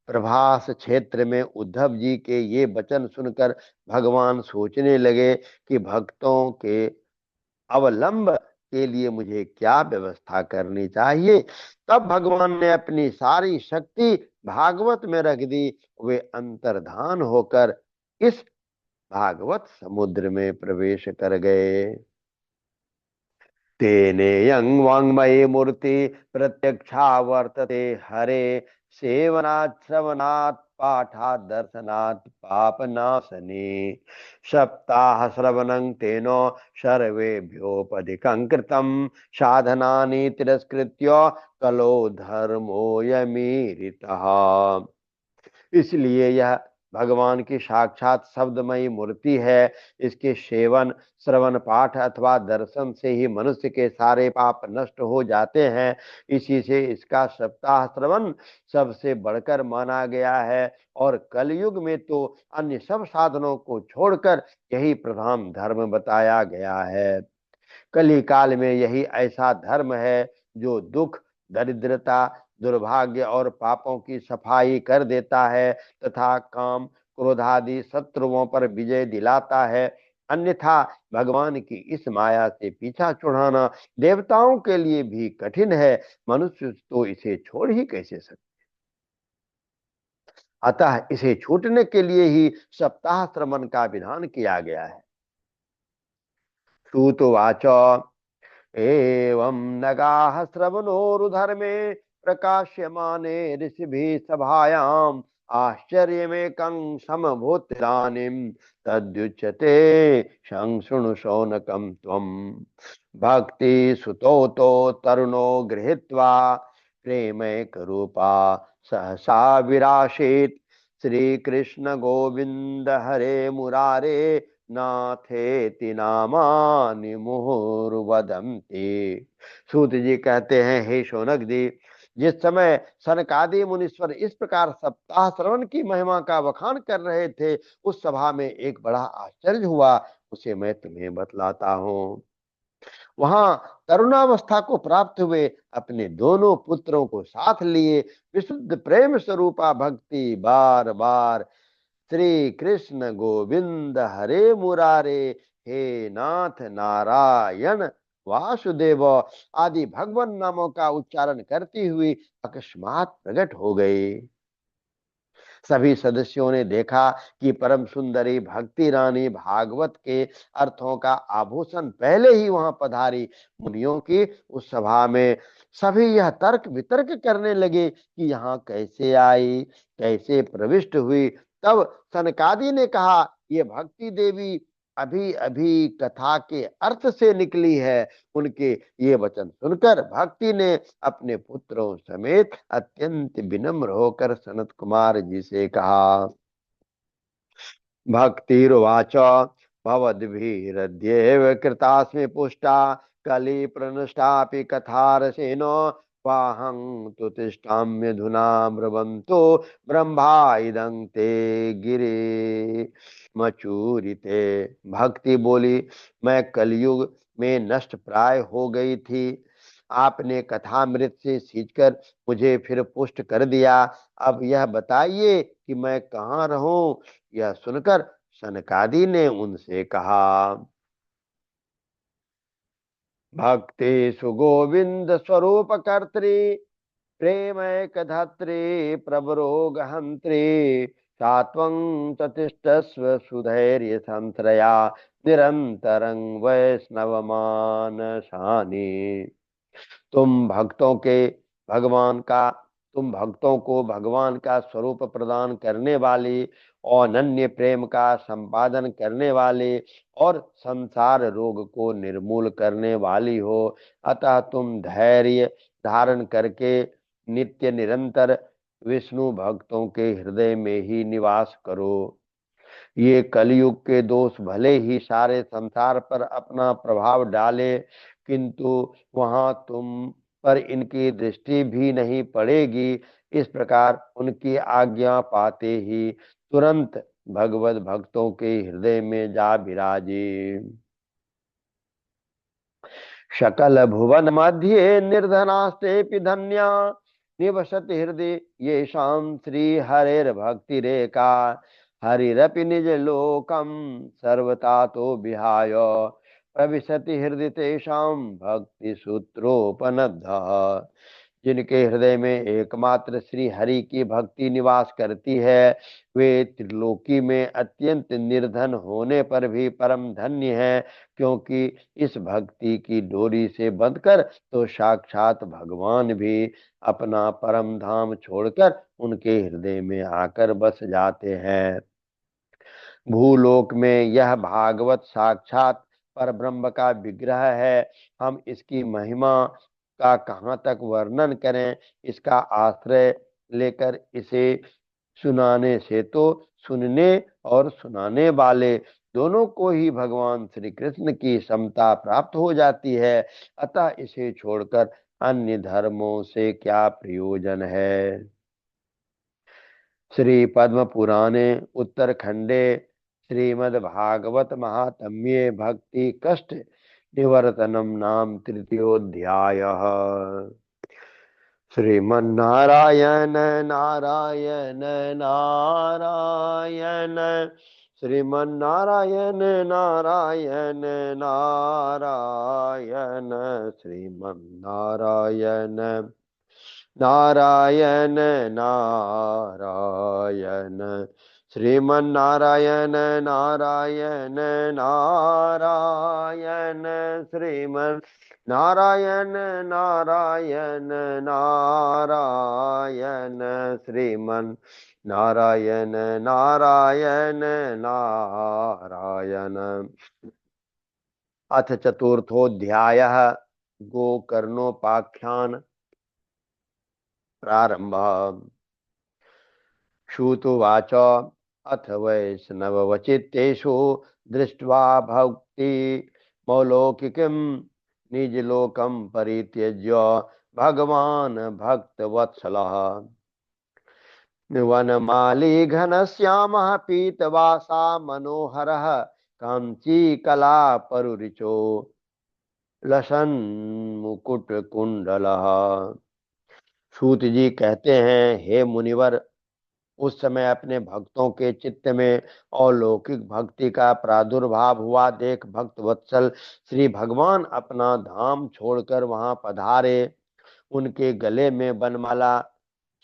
प्रभास क्षेत्र में उद्धव जी के ये वचन सुनकर भगवान सोचने लगे कि भक्तों के अवलंब के लिए मुझे क्या व्यवस्था करनी चाहिए। तब भगवान ने अपनी सारी शक्ति भागवत में रख दी। वे अंतर्धान होकर इस भागवत समुद्र में प्रवेश कर गए। तेनेयं वाङ्मये मूर्ति प्रत्यक्षा वर्तते हरे सेवनात् श्रवणात् पाठात् दर्शनात् पापनाशने सप्ताह श्रवणं तेन सर्वेभ्योपधिकं कृतं साधनानि तिरस्कृत्य कलो धर्मोऽयमीरितः। इसलिए यह भगवान की साक्षात शब्दमयी मूर्ति है। इसके सेवन, श्रवण, पाठ अथवा दर्शन से ही मनुष्य के सारे पाप नष्ट हो जाते हैं। इसी से इसका सप्ताह श्रवण सबसे बढ़कर माना गया है। और कलयुग में तो अन्य सब साधनों को छोड़कर यही प्रधान धर्म बताया गया है। कली काल में यही ऐसा धर्म है जो दुख, दरिद्रता, दुर्भाग्य और पापों की सफाई कर देता है तथा काम, क्रोध आदि शत्रुओं पर विजय दिलाता है। अन्यथा भगवान की इस माया से पीछा छुड़ाना देवताओं के लिए भी कठिन है। मनुष्य तो इसे छोड़ ही कैसे सकते। अतः इसे छूटने के लिए ही सप्ताह श्रवण का विधान किया गया है। श्रुतवाच एवं नगाः श्रवणोरुधर्मे प्रकाश्यमाने ऋषिभिः सभायाम् आश्चर्यमेकं समभूतिदानीं तद्युच्यते शृणु शौनकं त्वम्। भक्ति सुतो तो तरुणो गृहीत्वा प्रेमैकरूपा सहसा विराशीत्। श्री कृष्ण गोविंद हरे मुरारे नाथेति नामानि मुहुर्वदन्ति। सूत जी कहते हैं, हे शौनक जी, जिस समय सनकादि मुनीश्वर इस प्रकार सप्ताह श्रवण की महिमा का बखान कर रहे थे, उस सभा में एक बड़ा आश्चर्य हुआ। उसे मैं तुम्हें बतलाता हूँ। वहां तरुणावस्था को प्राप्त हुए अपने दोनों पुत्रों को साथ लिए विशुद्ध प्रेम स्वरूपा भक्ति बार बार श्री कृष्ण गोविंद हरे मुरारे, हे नाथ नारायण वासुदेव आदि भगवान नामों का उच्चारण करती हुई अकस्मात प्रकट हो गई। सभी सदस्यों ने देखा कि परम सुंदरी भक्ति रानी भागवत के अर्थों का आभूषण पहले ही वहां पधारी। मुनियों की उस सभा में सभी यह तर्क वितर्क करने लगे कि यहाँ कैसे आई, कैसे प्रविष्ट हुई। तब सनकादि ने कहा, ये भक्ति देवी अभी अभी कथा के अर्थ से निकली है। उनके ये वचन सुनकर भक्ति ने अपने पुत्रों समेत अत्यंत विनम्र होकर सनत कुमार जी से कहा। भक्तिर्वाच भवद्भिरद्येव कृतास्मि पुष्टा कलि प्रनष्टापि कथारसेन वाहं तु तिष्ठाम्यधुना ब्रुवन्तो ब्रह्मा इदं ते गिरे मचूरिते। भक्ति बोली, मैं कलयुग में नष्ट प्राय हो गई थी। आपने कथामृत से सींचकर मुझे फिर पुष्ट कर दिया। अब यह बताइए कि मैं कहाँ रहूं। यह सुनकर सनकादि ने उनसे कहा, भक्ति सुगोविंद स्वरूप कर्त्री प्रेमैक धत्री प्रवरोग हंत्री सात्वं ततिष्ठस्व सुधैर्य संत्रया निरंतरं वैष्णवमानसानि। तुम भक्तों के भगवान का तुम भक्तों को भगवान का स्वरूप प्रदान करने वाली और अनन्य प्रेम का संपादन करने वाले और संसार रोग को निर्मूल करने वाली हो। अतः तुम धैर्य धारण करके नित्य निरंतर विष्णु भक्तों के हृदय में ही निवास करो। ये कलयुग के दोष भले ही सारे संसार पर अपना प्रभाव डाले, किंतु वहां तुम पर इनकी दृष्टि भी नहीं पड़ेगी। इस प्रकार उनकी आज्ञा पाते ही तुरंत भगवत भक्तों के हृदय में जा विराजे। सकल भुवन मध्य निर्धनास्ते धन्या निवसति हृदय ये शाम श्री हरिर्भक्तिरेका हरिरपि निज लोकम सर्वता तो विहाय प्रविशति हृदय तेषाम भक्ति सूत्रोपनद्ध। जिनके हृदय में एकमात्र श्री हरि की भक्ति निवास करती है, वे त्रिलोकी में अत्यंत निर्धन होने पर भी परम धन्य है, क्योंकि इस भक्ति की डोरी से बंधकर तो साक्षात भगवान भी अपना परम धाम छोड़कर उनके हृदय में आकर बस जाते हैं। भूलोक में यह भागवत साक्षात पर ब्रह्म का विग्रह है। हम इसकी महिमा का कहाँ तक वर्णन करें। इसका आश्रय लेकर इसे सुनाने से तो सुनने और सुनाने वाले दोनों को ही भगवान श्री कृष्ण की समता प्राप्त हो जाती है। अतः इसे छोड़कर अन्य धर्मों से क्या प्रयोजन है। श्री पद्म पुराणे उत्तरखंडे श्रीमद्भागवत महात्म्ये भक्ति कष्ट निवर्तनम नाम तृतीयोऽध्यायः। श्रीमन्नारायण नारायण नारायण श्रीमन्नारायण नारायण नारायण श्रीमन्नारायण नारायण नारायण श्रीमन्नारायण नारायण नारायण श्रीमन् नारायण नारायण नारायण श्रीमन् नारायण नारायण नारायण। अथ चतुर्थोऽध्यायः गोकर्णोपाख्यान प्रारंभ। श्रुतुवाच अथ वैष्णववचित्तेषु दृष्ट्वा भक्ति मौलौकिकीं निजलोकं परित्यज्य भगवान् भक्तवत्सलः वनमाली घनश्यामः पीतवासा मनोहरः काञ्चीकलापरुरिचो लसन् मुकुटकुण्डलः। सूत जी कहते हैं, हे मुनिवर, उस समय अपने भक्तों के चित्त में अलौकिक भक्ति का प्रादुर्भाव हुआ देख भक्त वत्सल श्री भगवान अपना धाम छोड़कर वहां पधारे। उनके गले में बनमाला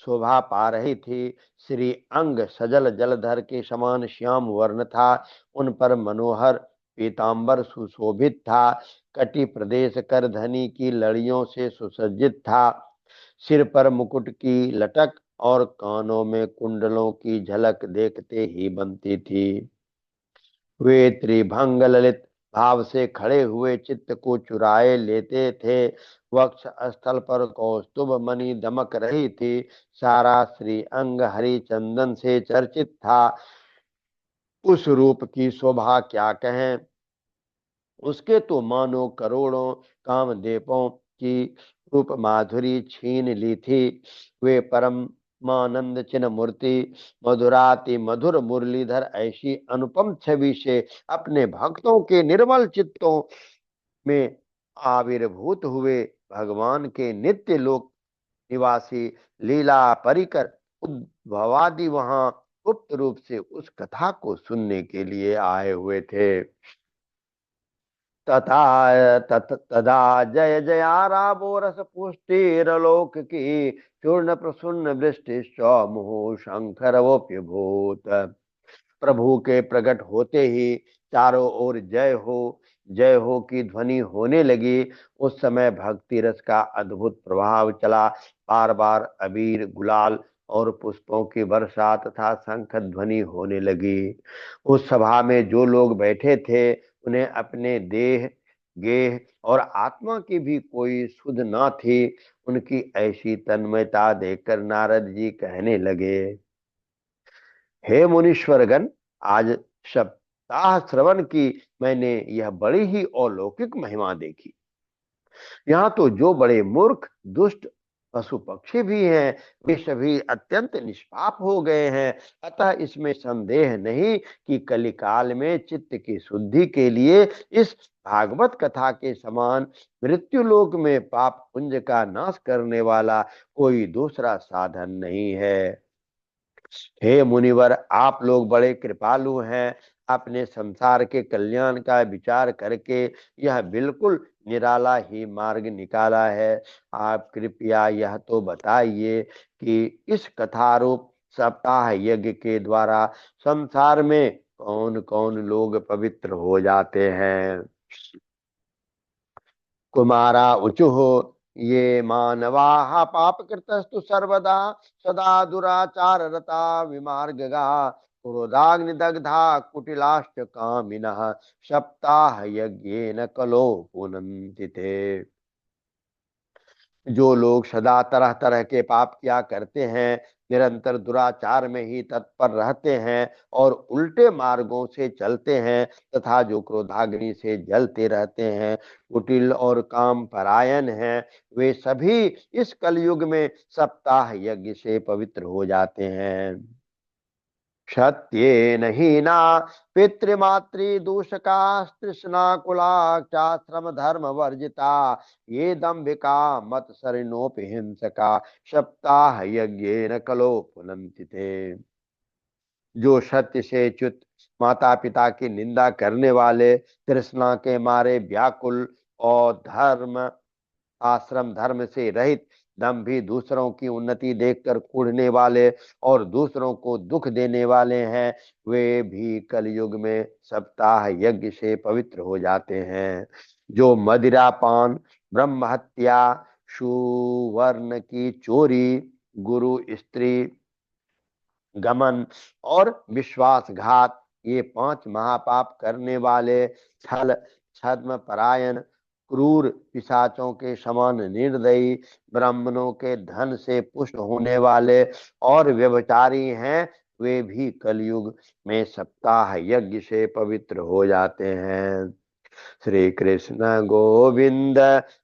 शोभा पा रही थी। श्री अंग सजल जलधर के समान श्याम वर्ण था। उन पर मनोहर पीतांबर सुशोभित था। कटी प्रदेश करधनी की लड़ियों से सुसज्जित था। सिर पर मुकुट की लटक और कानों में कुंडलों की झलक देखते ही बनती थी। वे त्रिभंग ललित भाव से खड़े हुए चित्त को चुराए लेते थे। वक्ष स्थल पर कौस्तुभ मणि दमक रही थी। सारा श्री अंग हरि चंदन से चर्चित था। उस रूप की शोभा क्या कहें। उसके तो मानो करोड़ों कामदेवों की रूप माधुरी छीन ली थी। वे परम मानंद चिन्ह मूर्ति मधुराति मधुर मुरलीधर ऐसी अनुपम छवि से अपने भक्तों के निर्मल चित्तों में आविर्भूत हुए। भगवान के नित्य लोक निवासी लीला परिकर उद्भवादि वहां गुप्त रूप से उस कथा को सुनने के लिए आए हुए थे। तदा जय जयाराबो रस पुष्टिरलोक की चूर्ण प्रसन्न वृष्टि मुहु शंखरवोप्यभूत। प्रभु के प्रकट होते ही चारों ओर जय हो की ध्वनि होने लगी। उस समय भक्ति रस का अद्भुत प्रभाव चला। बार बार अबीर गुलाल और पुष्पों की वर्षा तथा शंख ध्वनि होने लगी। उस सभा में जो लोग बैठे थे उन्हें अपने देह गेह और आत्मा की भी कोई सुध न थी। उनकी ऐसी तन्मयता देखकर नारद जी कहने लगे, हे मुनीश्वरगण, आज सप्ताह श्रवण की मैंने यह बड़ी ही अलौकिक महिमा देखी। यहाँ तो जो बड़े मूर्ख दुष्ट पशु पक्षी भी हैं वे सभी अत्यंत निष्पाप हो गए हैं। अतः इसमें संदेह नहीं कि कलिकाल में चित्त की शुद्धि के लिए इस भागवत कथा के समान मृत्यु लोक में पाप पुंज का नाश करने वाला कोई दूसरा साधन नहीं है। हे मुनिवर, आप लोग बड़े कृपालु हैं। आपने संसार के कल्याण का विचार करके यह बिल्कुल निराला ही मार्ग निकाला है। आप कृपया यह तो बताइए कि इस कथारूप सप्ताह यज्ञ के द्वारा संसार में कौन कौन लोग पवित्र हो जाते हैं। कुमारा ऊचुः ये मानवाः पापकृतस्तु सर्वदा सदा दुराचार रता विमार्गगा क्रोधाग्निदग्धा कुटिलाश्च कामिनः सप्ताह यज्ञेन कलो पुनन्ति ते। जो लोग सदा तरह तरह के पाप किया करते हैं निरंतर दुराचार में ही तत्पर रहते हैं और उल्टे मार्गों से चलते हैं तथा जो क्रोधाग्नि से जलते रहते हैं, कुटिल और काम परायण हैं, वे सभी इस कलयुग में सप्ताह यज्ञ से पवित्र हो जाते हैं। क्षत्येन हीना पितृमातृदूषका तृष्णाकुलाश्चाश्रम धर्म वर्जिता ये दंभिका मत्सरिणोपि हिंसका सप्ताह यज्ञेन कलो पुनन्ति ते। जो सत्य से च्युत, माता पिता की निंदा करने वाले, तृष्णा के मारे व्याकुल और धर्म आश्रम धर्म से रहित, दंभी दूसरों की उन्नति देखकर कूढ़ने वाले और दूसरों को दुख देने वाले हैं, वे भी कलयुग में सप्ताह यज्ञ से पवित्र हो जाते हैं। जो मदिरा पान, ब्रह्म हत्या, सुवर्ण की चोरी, गुरु स्त्री गमन और विश्वासघात, ये 5 महापाप करने वाले, छल छद्म परायण, क्रूर पिशाचों के समान निर्दयी, ब्राह्मणों के धन से पुष्ट होने वाले और व्यभिचारी हैं, वे भी कलयुग में सप्ताह यज्ञ से पवित्र हो जाते हैं। श्री कृष्ण गोविंद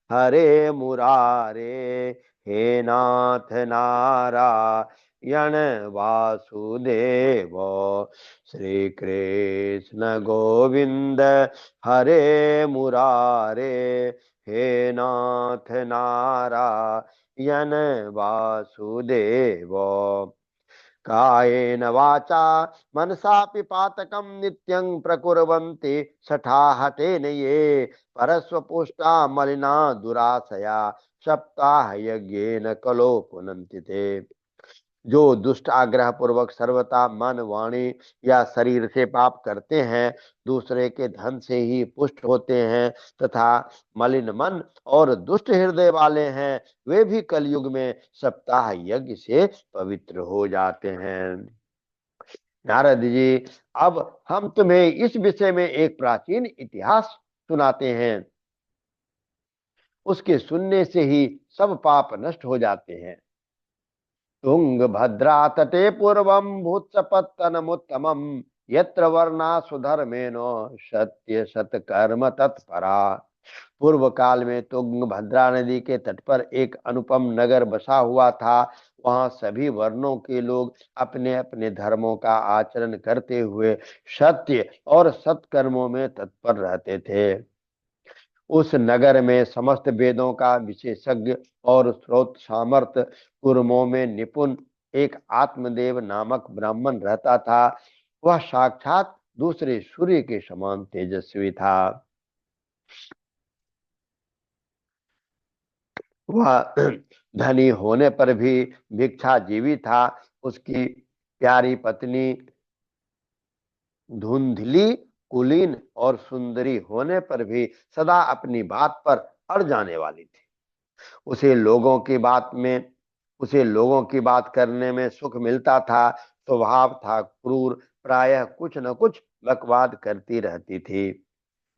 हरे मुरारे, हे नाथ नारायण वासुदेव। श्री कृष्ण गोविंद हरे मुरारे, हे नाथ नारायण वासुदेव। कायेन वाचा मनसापि पातकं नित्यं प्रकुर्वन्ति सठाहतेन ये परस्वपुष्टा मलिना दुराशया सप्ताह यज्ञेन कलो पुनन्ति ते। जो दुष्ट आग्रह पूर्वक सर्वथा मन वाणी या शरीर से पाप करते हैं, दूसरे के धन से ही पुष्ट होते हैं तथा मलिन मन और दुष्ट हृदय वाले हैं, वे भी कलयुग में सप्ताह यज्ञ से पवित्र हो जाते हैं। नारद जी, अब हम तुम्हें इस विषय में एक प्राचीन इतिहास सुनाते हैं। उसके सुनने से ही सब पाप नष्ट हो जाते हैं। तुंगभद्रा तटे पूर्वं भूत्सपत्तनमुत्तमं यत्र वर्णा सुधर्मेनो सत्य सत्कर्म तत्परा। पूर्व काल में तुंगभद्रा नदी के तट पर एक अनुपम नगर बसा हुआ था। वहां सभी वर्णों के लोग अपने अपने धर्मों का आचरण करते हुए सत्य और सत्कर्मों में तत्पर रहते थे। उस नगर में समस्त वेदों का विशेषज्ञ और स्रोत सामर्थ कुर्मों में निपुण एक आत्मदेव नामक ब्राह्मण रहता था। वह साक्षात दूसरे सूर्य के समान तेजस्वी था। वह धनी होने पर भी भिक्षाजीवी था। उसकी प्यारी पत्नी धुंधली, कुलीन और सुंदरी होने पर भी सदा अपनी बात पर अड़ जाने वाली थी। उसे लोगों की बात में उसे लोगों की बात करने में सुख मिलता था। स्वभाव था क्रूर, प्रायः कुछ न कुछ बकवाद करती रहती थी।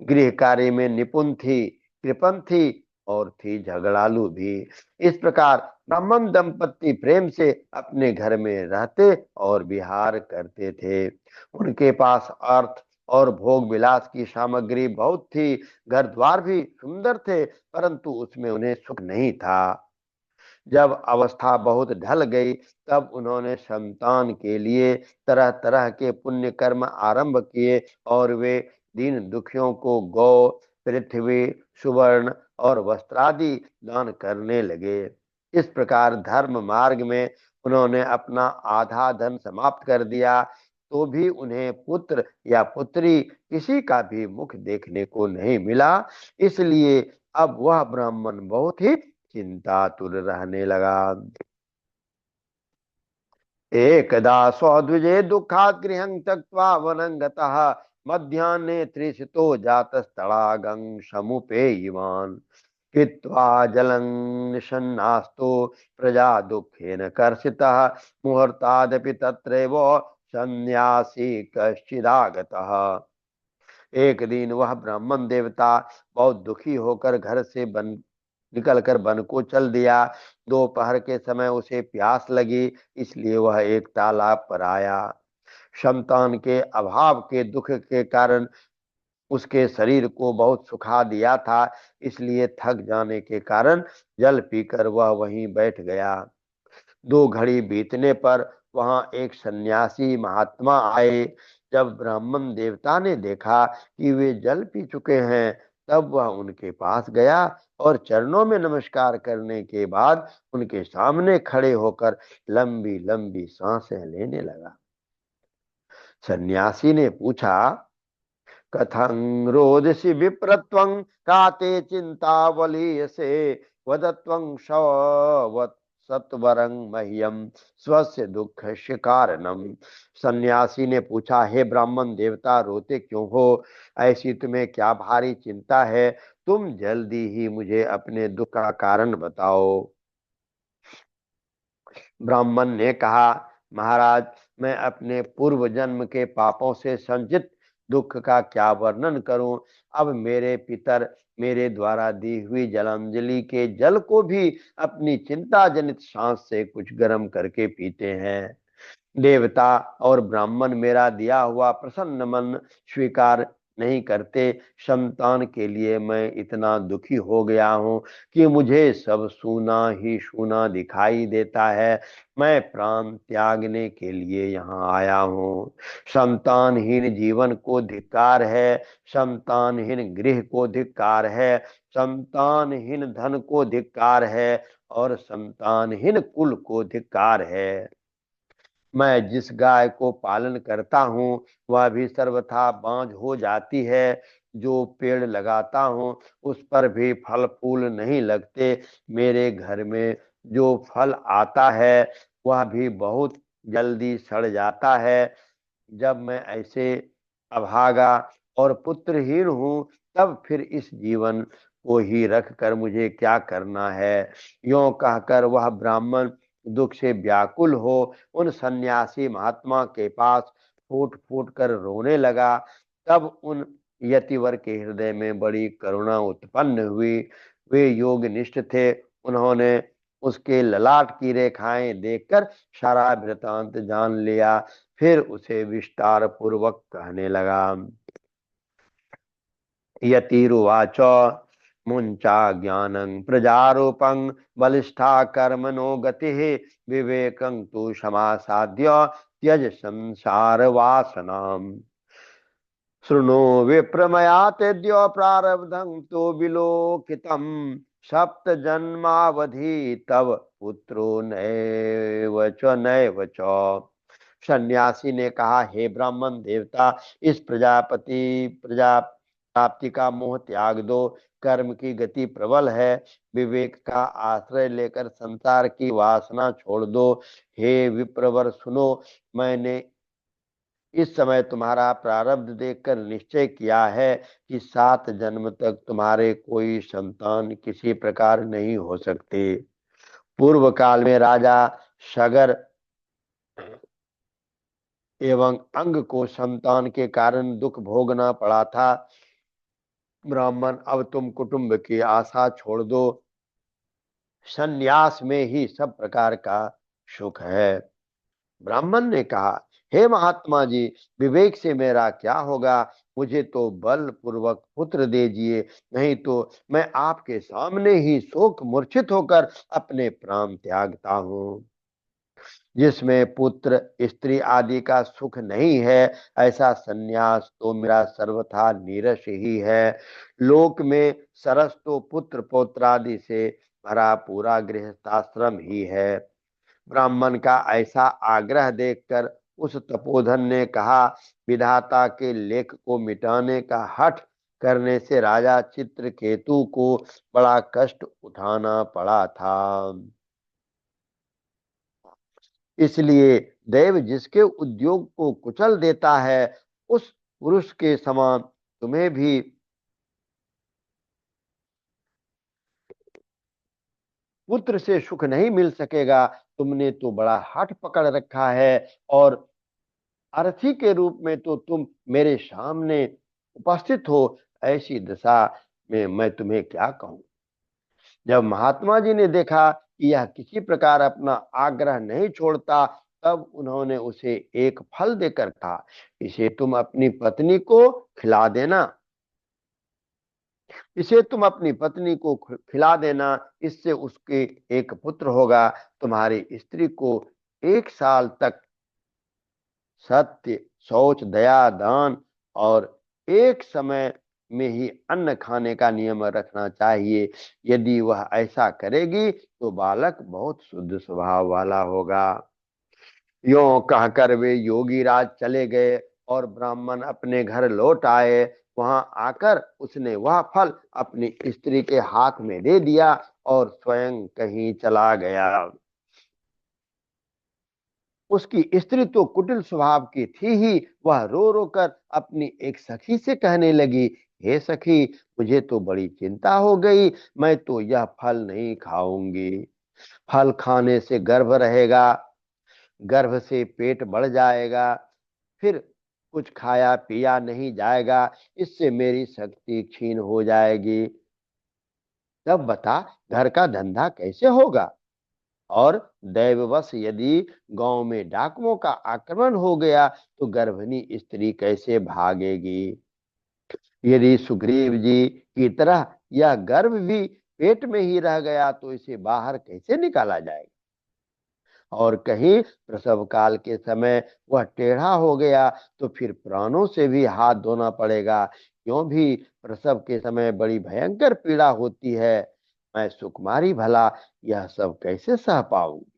गृह कार्य में निपुण थी, कृपण थी और थी झगड़ालू भी। इस प्रकार ब्राह्मण दंपत्ति प्रेम से अपने घर में रहते और विहार करते थे। उनके पास अर्थ और भोग विलास की सामग्री बहुत थी। घर द्वार भी सुंदर थे, परंतु उसमें उन्हें सुख नहीं था। जब अवस्था बहुत ढल गई, तब उन्होंने संतान के लिए तरह तरह के पुण्य कर्म आरंभ किए और वे दीन दुखियों को गौ, पृथ्वी, सुवर्ण और वस्त्रादि दान करने लगे। इस प्रकार धर्म मार्ग में उन्होंने अपना आधा धन समाप्त कर दिया, तो भी उन्हें पुत्र या पुत्री किसी का भी मुख देखने को नहीं मिला। इसलिए अब वह ब्राह्मण बहुत ही चिंतातुर रहने लगा। एकदा स्वद्विजे दुःखात् गृहं त्यक्त्वा वनं गतः मध्याह्ने तृषितो जातस्तडागं समुपेयिवान् कृत्वा जलं निषन्नास्तो प्रजा दुःखेन कर्षितः मुहूर्तादपि तत्रैव सन्यासी कश्चिदागतः। एक दिन वह ब्राह्मण देवता बहुत दुखी होकर घर से बन निकलकर वन को चल दिया। दोपहर के समय उसे प्यास लगी, इसलिए वह एक तालाब पर आया। संतान के अभाव के दुख के कारण उसके शरीर को बहुत सुखा दिया था, इसलिए थक जाने के कारण जल पीकर वह वहीं बैठ गया। 2 घड़ी बीतने पर वहां एक सन्यासी महात्मा आए। जब ब्राह्मण देवता ने देखा कि वे जल पी चुके हैं, तब वह उनके पास गया और चरणों में नमस्कार करने के बाद उनके सामने खड़े होकर लंबी लंबी सांसें लेने लगा। सन्यासी ने पूछा, कथं रोदसी विप्रत्वं काते चिंतावलीयसे वदत्वं शवत् सत्वरं मह्यम स्वस्य दुःखस्य कारणम। सन्यासी ने पूछा, हे ब्राह्मण देवता, रोते क्यों हो? ऐसी तुम्हें क्या भारी चिंता है? तुम जल्दी ही मुझे अपने दुख का कारण बताओ। ब्राह्मण ने कहा, महाराज, मैं अपने पूर्व जन्म के पापों से संचित दुख का क्या वर्णन करूं। अब मेरे पितर मेरे द्वारा दी हुई जलांजलि के जल को भी अपनी चिंता जनित सांस से कुछ गर्म करके पीते हैं। देवता और ब्राह्मण मेरा दिया हुआ प्रसन्न मन स्वीकार नहीं करते। संतान के लिए मैं इतना दुखी हो गया हूँ कि मुझे सब सूना ही सूना दिखाई देता है। मैं प्राण त्यागने के लिए यहाँ आया हूँ। संतानहीन जीवन को धिक्कार है, संतानहीन गृह को धिक्कार है, संतानहीन धन को धिक्कार है और संतानहीन कुल को धिक्कार है। मैं जिस गाय को पालन करता हूँ वह भी सर्वथा बांझ हो जाती है। जो पेड़ लगाता हूँ उस पर भी फल फूल नहीं लगते। मेरे घर में जो फल आता है वह भी बहुत जल्दी सड़ जाता है। जब मैं ऐसे अभागा और पुत्रहीन हूँ, तब फिर इस जीवन को ही रख कर मुझे क्या करना है? यों कहकर वह ब्राह्मण दुख से व्याकुल हो उन सन्यासी महात्मा के पास फूट फूट कर रोने लगा। तब उन यतिवर के हृदय में बड़ी करुणा उत्पन्न हुई। वे योगनिष्ठ थे। उन्होंने उसके ललाट की रेखाएं देखकर सारा वृतांत जान लिया। फिर उसे विस्तार पूर्वक कहने लगा। यतिरुवाच, मुंचा ज्ञानं प्रजारूपं बलिष्ठा कर्मणो गतिः विवेकं तु समासाद्य त्यज संसार वासनाम्। शृणु विप्रमया तेद्य प्रारब्धं तो विलोकितम् सप्त जन्मावधि तव पुत्रो नैव च नैव च। सन्यासी ने कहा, हे ब्राह्मण देवता, इस प्रजापति प्रजा प्राप्ति का मोह त्याग दो। कर्म की गति प्रबल है। विवेक का आश्रय लेकर संसार की वासना छोड़ दो। हे विप्रवर, सुनो, मैंने इस समय तुम्हारा प्रारब्ध देखकर निश्चय किया है कि 7 जन्म तक तुम्हारे कोई संतान किसी प्रकार नहीं हो सकते। पूर्व काल में राजा सगर एवं अंग को संतान के कारण दुख भोगना पड़ा था। ब्राह्मण, अब तुम कुटुंब की आशा छोड़ दो। संन्यास में ही सब प्रकार का सुख है। ब्राह्मण ने कहा, हे महात्मा जी, विवेक से मेरा क्या होगा? मुझे तो बल पूर्वक पुत्र दीजिए, नहीं तो मैं आपके सामने ही शोक मूर्छित होकर अपने प्राण त्यागता हूँ। जिसमें पुत्र स्त्री आदि का सुख नहीं है, ऐसा सन्यास तो मेरा सर्वथा नीरस ही है। लोक में सरस तो पुत्र पौत्रादि से भरा पूरा गृहस्थाश्रम ही है। ब्राह्मण का ऐसा आग्रह देखकर उस तपोधन ने कहा, विधाता के लेख को मिटाने का हठ करने से राजा चित्रकेतु को बड़ा कष्ट उठाना पड़ा था। इसलिए दैव जिसके उद्योग को कुचल देता है, उस पुरुष के समान तुम्हें भी पुत्र से सुख नहीं मिल सकेगा। तुमने तो बड़ा हठ पकड़ रखा है और अर्थी के रूप में तो तुम मेरे सामने उपस्थित हो। ऐसी दशा में मैं तुम्हें क्या कहूं? जब महात्मा जी ने देखा कि यह किसी प्रकार अपना आग्रह नहीं छोड़ता, तब उन्होंने उसे एक फल देकर कहा, इसे तुम अपनी पत्नी को खिला देना, इसे तुम अपनी पत्नी को खिला देना, इससे उसके एक पुत्र होगा। तुम्हारी स्त्री को 1 साल तक सत्य, शौच, दया, दान और एक समय में ही अन्न खाने का नियम रखना चाहिए। यदि वह ऐसा करेगी तो बालक बहुत शुद्ध स्वभाव वाला होगा। यों कहकर वे योगी राज चले गए और ब्राह्मण अपने घर लौट आए। वहां आकर उसने वह फल अपनी स्त्री के हाथ में दे दिया और स्वयं कहीं चला गया। उसकी स्त्री तो कुटिल स्वभाव की थी ही, वह रो रो कर अपनी एक सखी से कहने लगी, हे सखी, मुझे तो बड़ी चिंता हो गई, मैं तो यह फल नहीं खाऊंगी। फल खाने से गर्भ रहेगा, गर्भ से पेट बढ़ जाएगा, फिर कुछ खाया पिया नहीं जाएगा, इससे मेरी शक्ति क्षीण हो जाएगी। तब बता, घर का धंधा कैसे होगा? और दैववश यदि गांव में डाकुओं का आक्रमण हो गया तो गर्भिणी स्त्री कैसे भागेगी? यदि सुग्रीव जी की तरह यह गर्भ भी पेट में ही रह गया तो इसे बाहर कैसे निकाला जाएगा? और कहीं प्रसव काल के समय वह टेढ़ा हो गया तो फिर प्राणों से भी हाथ धोना पड़ेगा। क्यों भी प्रसव के समय बड़ी भयंकर पीड़ा होती है, मैं सुकुमारी भला यह सब कैसे सह पाऊंगी?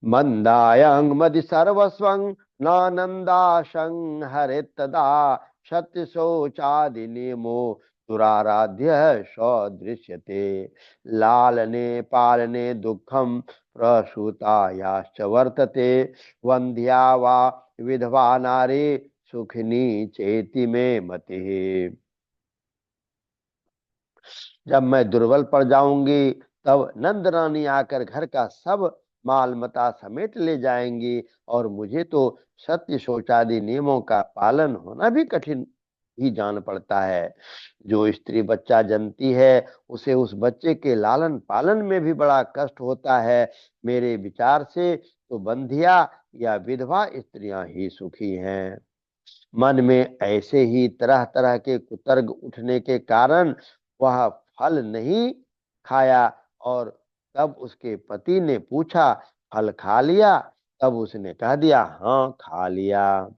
मंदायं मदि सर्वस्वं नानंदाशं हरितदा सत्य शौचादि नियमो दुराराध्य सदृश्यते लालने पालने दुखम प्रसूतायाश्च वर्तते वंध्या वा विधवा नारी सुखिनी चेति में मति। जब मैं दुर्बल पड़ जाऊंगी तब नंद रानी आकर घर का सब माल मता समेट ले जाएंगी और मुझे तो सत्य शौचादि नियमों का पालन होना भी कठिन ही जान पड़ता है। जो स्त्री बच्चा जन्मती है उसे उस बच्चे के लालन पालन में भी बड़ा कष्ट होता है। मेरे विचार से तो बंधिया या विधवा स्त्रियां ही सुखी हैं। मन में ऐसे ही तरह तरह के कुतर्क उठने के कारण वह फल नहीं खाया और तब उसके पति ने पूछा, फल खा लिया? तब उसने कह दिया, हाँ खा लिया।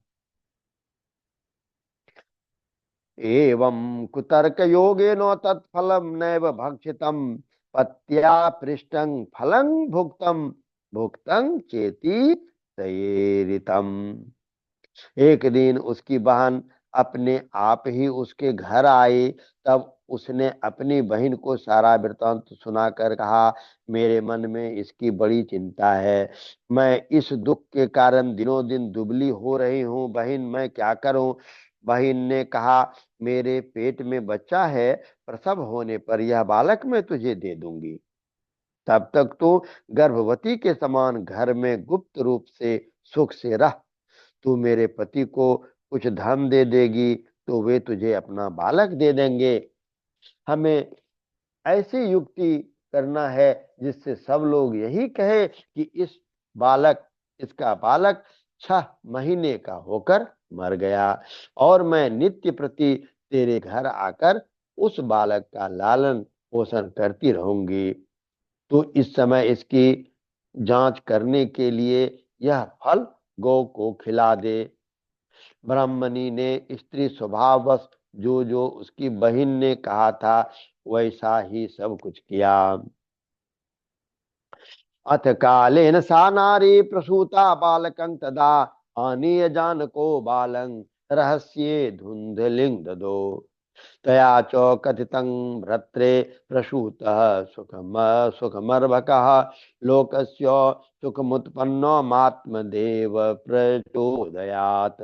एवं कुतर्क योगेन तत्फलम नैव भक्षितम पत्या पृष्टं फलं भुक्तम भुक्तं चेति तयेरितम। एक दिन उसकी बहन अपने आप ही उसके घर आई। तब उसने अपनी बहन को सारा वृतांत सुनाकर कहा, मेरे मन में इसकी बड़ी चिंता है, मैं इस दुख के कारण दिनों दिन दुबली हो रही हूँ, बहन मैं क्या करूं? बहन ने कहा, मेरे पेट में बच्चा है, प्रसव होने पर यह बालक मैं तुझे दे दूंगी। तब तक तो गर्भवती के समान घर में गुप्त रूप से सुख से रह। तू मेरे पति को कुछ धन दे देगी तो वे तुझे अपना बालक दे देंगे। हमें ऐसी युक्ति करना है जिससे सब लोग यही कहे कि इसका बालक 6 महीने का होकर मर गया और मैं नित्य प्रति तेरे घर आकर उस बालक का लालन पोषण करती रहूंगी। तो इस समय इसकी जांच करने के लिए यह फल गौ को खिला दे। ब्राह्मणी ने स्त्री स्वभाववश जो जो उसकी बहन ने कहा था वैसा ही सब कुछ किया। अथ कालेन सा नारी प्रसूता बालकं तदा आनीय जानको बालं रहस्ये धुंधलिंग ददो तया च कथितं भ्रत्रे प्रसूतः सुखमर्भकः लोकस्य सुखमुत्पन्नमात्मदेव प्रचोदयात्।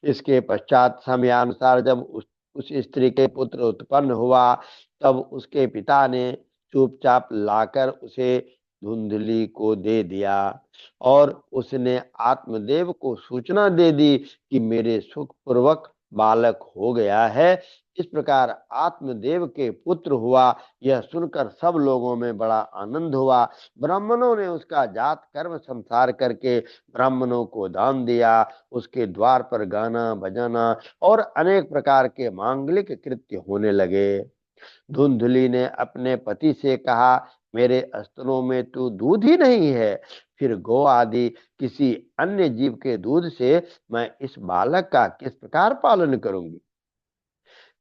इसके पश्चात समयानुसार जब उस स्त्री के पुत्र उत्पन्न हुआ तब उसके पिता ने चुपचाप लाकर उसे धुंधली को दे दिया और उसने आत्मदेव को सूचना दे दी कि मेरे सुख पूर्वक बालक हो गया है। इस प्रकार आत्मदेव के पुत्र हुआ, यह सुनकर सब लोगों में बड़ा आनंद हुआ। ब्राह्मणों ने उसका जात कर्म संसार करके ब्राह्मणों को दान दिया। उसके द्वार पर गाना बजाना और अनेक प्रकार के मांगलिक कृत्य होने लगे। धुंधली ने अपने पति से कहा, मेरे स्तनों में तो दूध ही नहीं है, फिर गौ आदि किसी अन्य जीव के दूध से मैं इस बालक का किस प्रकार पालन करूंगी।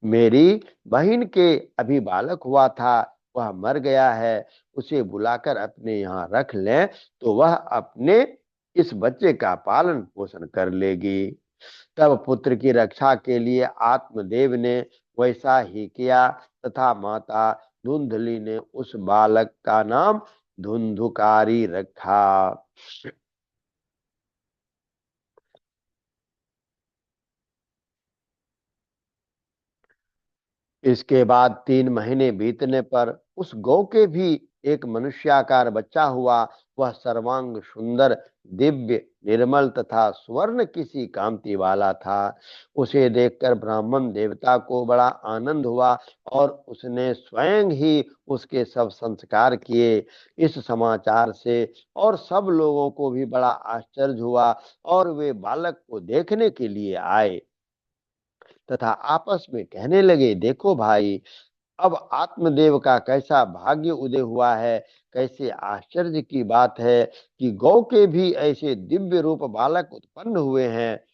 मेरी बहन के अभी बालक हुआ था, वह मर गया है, उसे बुलाकर अपने यहाँ रख लें तो वह अपने इस बच्चे का पालन पोषण कर लेगी। तब पुत्र की रक्षा के लिए आत्मदेव ने वैसा ही किया तथा माता धुंधली ने उस बालक का नाम धुंधुकारी रखा। इसके बाद 3 महीने बीतने पर उस गौ के भी एक मनुष्याकार बच्चा हुआ। वह सर्वांग सुंदर, दिव्य, निर्मल तथा स्वर्ण किसी कांति वाला था। उसे देखकर ब्राह्मण देवता को बड़ा आनंद हुआ और उसने स्वयं ही उसके सब संस्कार किए। इस समाचार से और सब लोगों को भी बड़ा आश्चर्य हुआ और वे बालक को देखने के लिए आए तथा आपस में कहने लगे, देखो भाई, अब आत्मदेव का कैसा भाग्य उदय हुआ है। कैसे आश्चर्य की बात है कि गौ के भी ऐसे दिव्य रूप बालक उत्पन्न हुए हैं।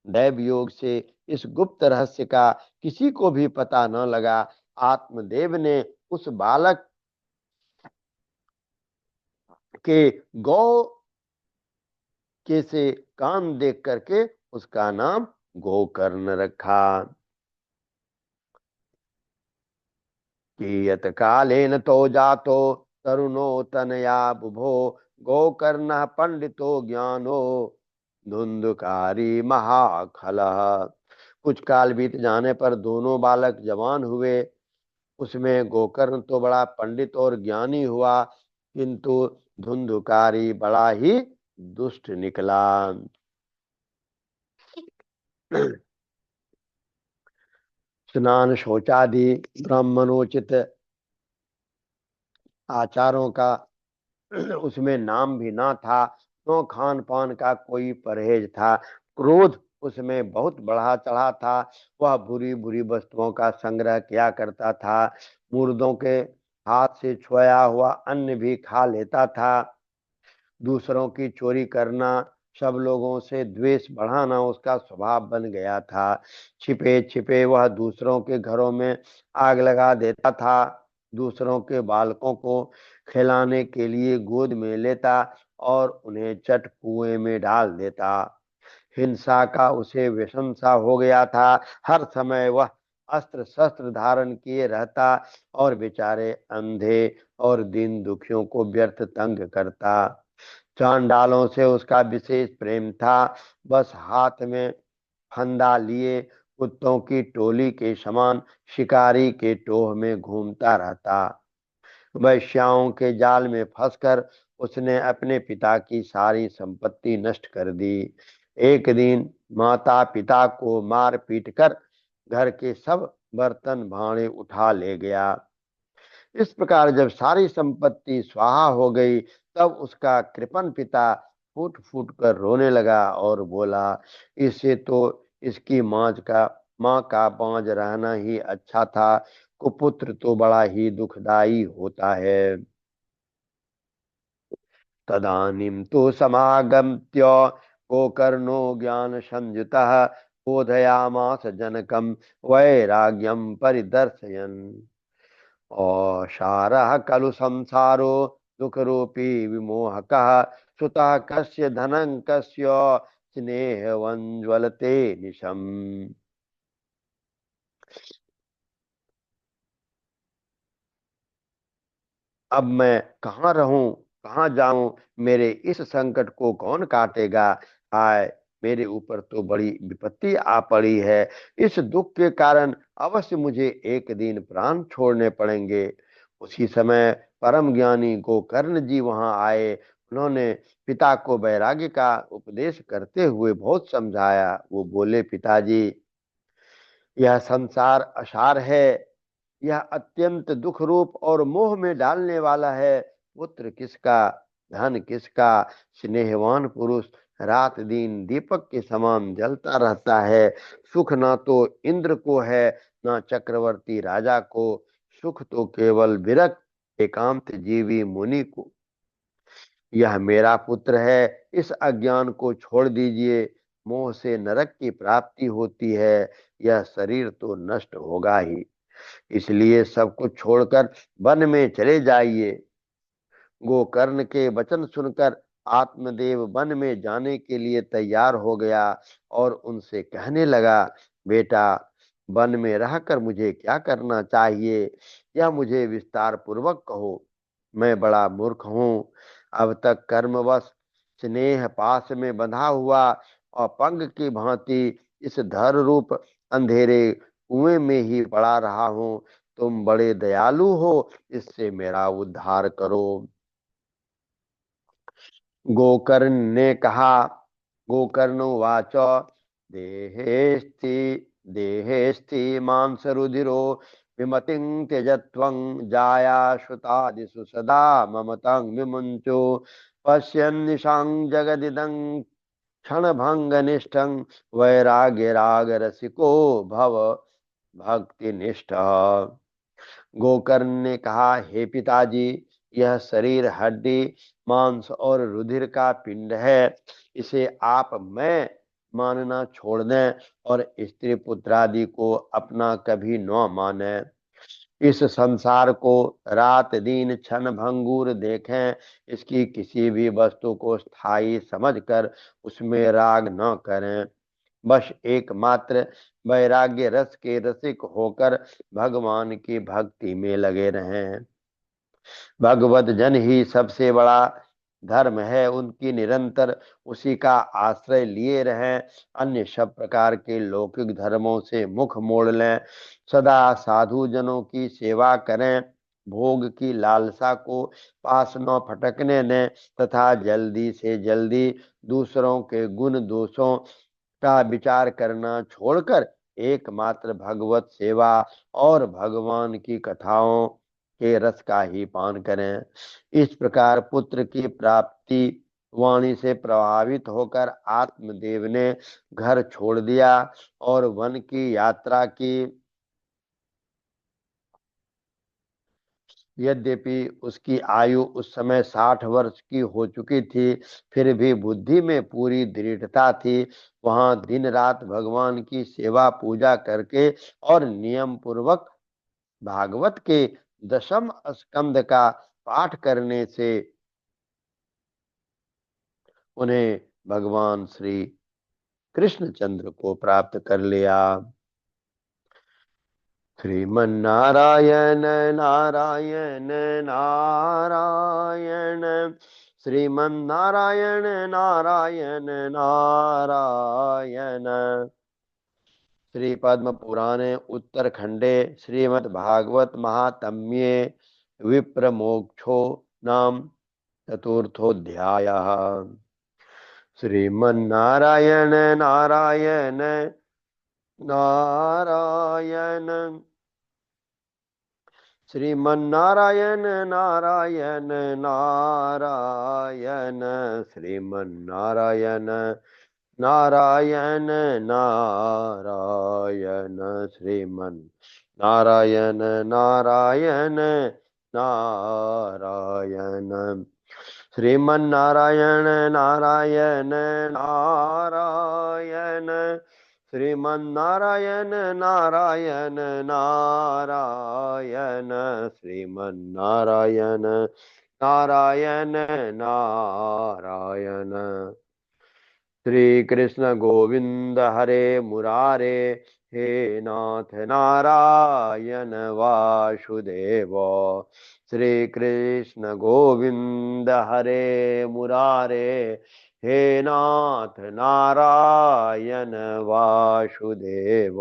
दैव योग से इस गुप्त रहस्य का किसी को भी पता न लगा। आत्मदेव ने उस बालक के गौ के से कान देख करके उसका नाम गोकर्ण रखा। कियत कालेन तो जातो तरुणो तनया बुभो गोकर्ण पंडितो ज्ञानो धुंधुकारी महाखल। कुछ काल बीत जाने पर दोनों बालक जवान हुए। उसमें गोकर्ण तो बड़ा पंडित और ज्ञानी हुआ, किंतु धुंधुकारी बड़ा ही दुष्ट निकला। स्नान शौचादि ब्राह्मणोचित आचारों का उसमें नाम भी ना था। न खान पान का कोई परहेज था। क्रोध उसमें बहुत बढ़ा चढ़ा था। वह बुरी बुरी वस्तुओं का संग्रह किया करता था। मुर्दों के हाथ से छुआ हुआ अन्न भी खा लेता था। दूसरों की चोरी करना, सब लोगों से द्वेष बढ़ाना उसका स्वभाव बन गया था। छिपे छिपे वह दूसरों के घरों में आग लगा देता था। दूसरों के बालकों को खिलाने के लिए गोद में लेता और उन्हें चट कुएं में डाल देता। हिंसा का उसे व्यसन सा हो गया था। हर समय वह अस्त्र शस्त्र धारण किए रहता और बेचारे अंधे और दीन दुखियों को व्यर्थ तंग करता। चांडालों से उसका विशेष प्रेम था। बस हाथ में फंदा लिए कुत्तों की टोली के समान शिकारी के टोह में घूमता रहता। वैश्याओं के जाल में फंसकर उसने अपने पिता की सारी संपत्ति नष्ट कर दी। एक दिन माता पिता को मार पीट कर घर के सब बर्तन भांडे उठा ले गया। इस प्रकार जब सारी संपत्ति स्वाहा हो गई, तब उसका कृपण पिता फूट फूट कर रोने लगा और बोला, इससे तो इसकी माँ का बांझ रहना ही अच्छा था। कुपुत्र तो बड़ा ही दुखदाई होता है। तदानीं तु समागम्य गोकर्णो ज्ञान संयुतः बोधयामास जनकं वैराग्यं परिदर्शयन्। औशारः खलु संसारो दुःखरूपी विमोहकः सुतः कस्य धनं कस्य स्नेहवञ्ज्वलते निशम्। अब मैं कहाँ रहूं, कहाँ जाऊं, मेरे इस संकट को कौन काटेगा। हाय, मेरे ऊपर तो बड़ी विपत्ति आ पड़ी है। इस दुख के कारण अवश्य मुझे एक दिन प्राण छोड़ने पड़ेंगे। उसी समय परम ज्ञानी गोकर्ण जी वहां आए। उन्होंने पिता को वैराग्य का उपदेश करते हुए बहुत समझाया। वो बोले, पिताजी, यह संसार असार है, यह अत्यंत दुख रूप और मोह में डालने वाला है। पुत्र किसका, धन किसका, स्नेहवान पुरुष रात दिन दीपक के समान जलता रहता है। सुख ना तो इंद्र को है, ना चक्रवर्ती राजा को। सुख तो केवल विरक्त एकांत जीवी मुनि को। यह मेरा पुत्र है, इस अज्ञान को छोड़ दीजिए। मोह से नरक की प्राप्ति होती है, यह शरीर तो नष्ट होगा ही। इसलिए सब कुछ छोड़कर वन में चले जाइए। गोकर्ण के वचन सुनकर आत्मदेव वन में जाने के लिए तैयार हो गया और उनसे कहने लगा, बेटा, वन में रहकर मुझे क्या करना चाहिए, यह मुझे विस्तार पूर्वक कहो। मैं बड़ा मूर्ख हूँ। अब तक कर्मवश स्नेह पास में बंधा हुआ और पंग की भांति इस धर रूप अंधेरे कुएं में ही पड़ा रहा हूँ। तुम बड़े दयालु हो, इससे मेरा उद्धार करो। गोकर्ण ने कहा, गोकर्ण वाच, देहेस्ति देहेस्ति मांस रुधिरो विमतिं त्यजत्वं जाया श्रुतादिषु सदा ममतं विमुञ्चो पश्यन्निशां जगदिदं क्षणभंगनिष्ठं वैराग्यराग रसिको भव भक्तिनिष्ठ। गोकर्ण ने कहा, हे पिताजी, यह शरीर हड्डी मांस और रुधिर का पिंड है। इसे आप मैं मानना छोड़ दें और स्त्री पुत्रादि को अपना कभी न माने। इस संसार को रात दिन क्षण भंगुर देखें। इसकी किसी भी वस्तु को स्थायी समझकर उसमें राग न करें। बस एकमात्र वैराग्य रस के रसिक होकर भगवान की भक्ति में लगे रहें। भगवत जन ही सबसे बड़ा धर्म है, उनकी निरंतर उसी का आश्रय लिए रहें। अन्य सब प्रकार के लौकिक धर्मों से मुख मोड़ लें। सदा साधु जनों की सेवा करें। भोग की लालसा को पास न फटकने दें तथा जल्दी से जल्दी दूसरों के गुण दोषों का विचार करना छोड़कर एकमात्र भगवत सेवा और भगवान की कथाओं के रस का ही पान करें। इस प्रकार पुत्र की प्राप्ति वाणी से प्रभावित होकर आत्मदेव ने घर छोड़ दिया और वन की यात्रा की। यद्यपि उसकी आयु उस समय 60 वर्ष की हो चुकी थी, फिर भी बुद्धि में पूरी दृढ़ता थी। वहां दिन रात भगवान की सेवा पूजा करके और नियम पूर्वक भागवत के दशम स्कंद का पाठ करने से उन्हें भगवान श्री कृष्णचंद्र को प्राप्त कर लिया। श्रीमन्नारायण नारायण नारायण, श्रीमन्नारायण नारायण नारायण। श्री पद्म पुराणे उत्तरखंडे श्रीमद्भागवत महात्म्ये विप्र मोक्षो नाम चतुर्थोऽध्यायः। श्रीमन्नारायण नारायण नारायण, श्रीमन्नारायण नारायण नारायण, श्रीमन्नारायण नारायण नारायण, श्रीमन् नारायण नारायण नारायण, श्रीमन्नारायण नारायण नारायण, श्रीमन्नारायण नारायण नारायण, श्रीमन्नारायण नारायण नारायण। श्री कृष्ण गोविंद हरे मुरारे, हे नाथ नारायण वासुदेव। श्री कृष्ण गोविंद हरे मुरारे, हे नाथ नारायण वासुदेव।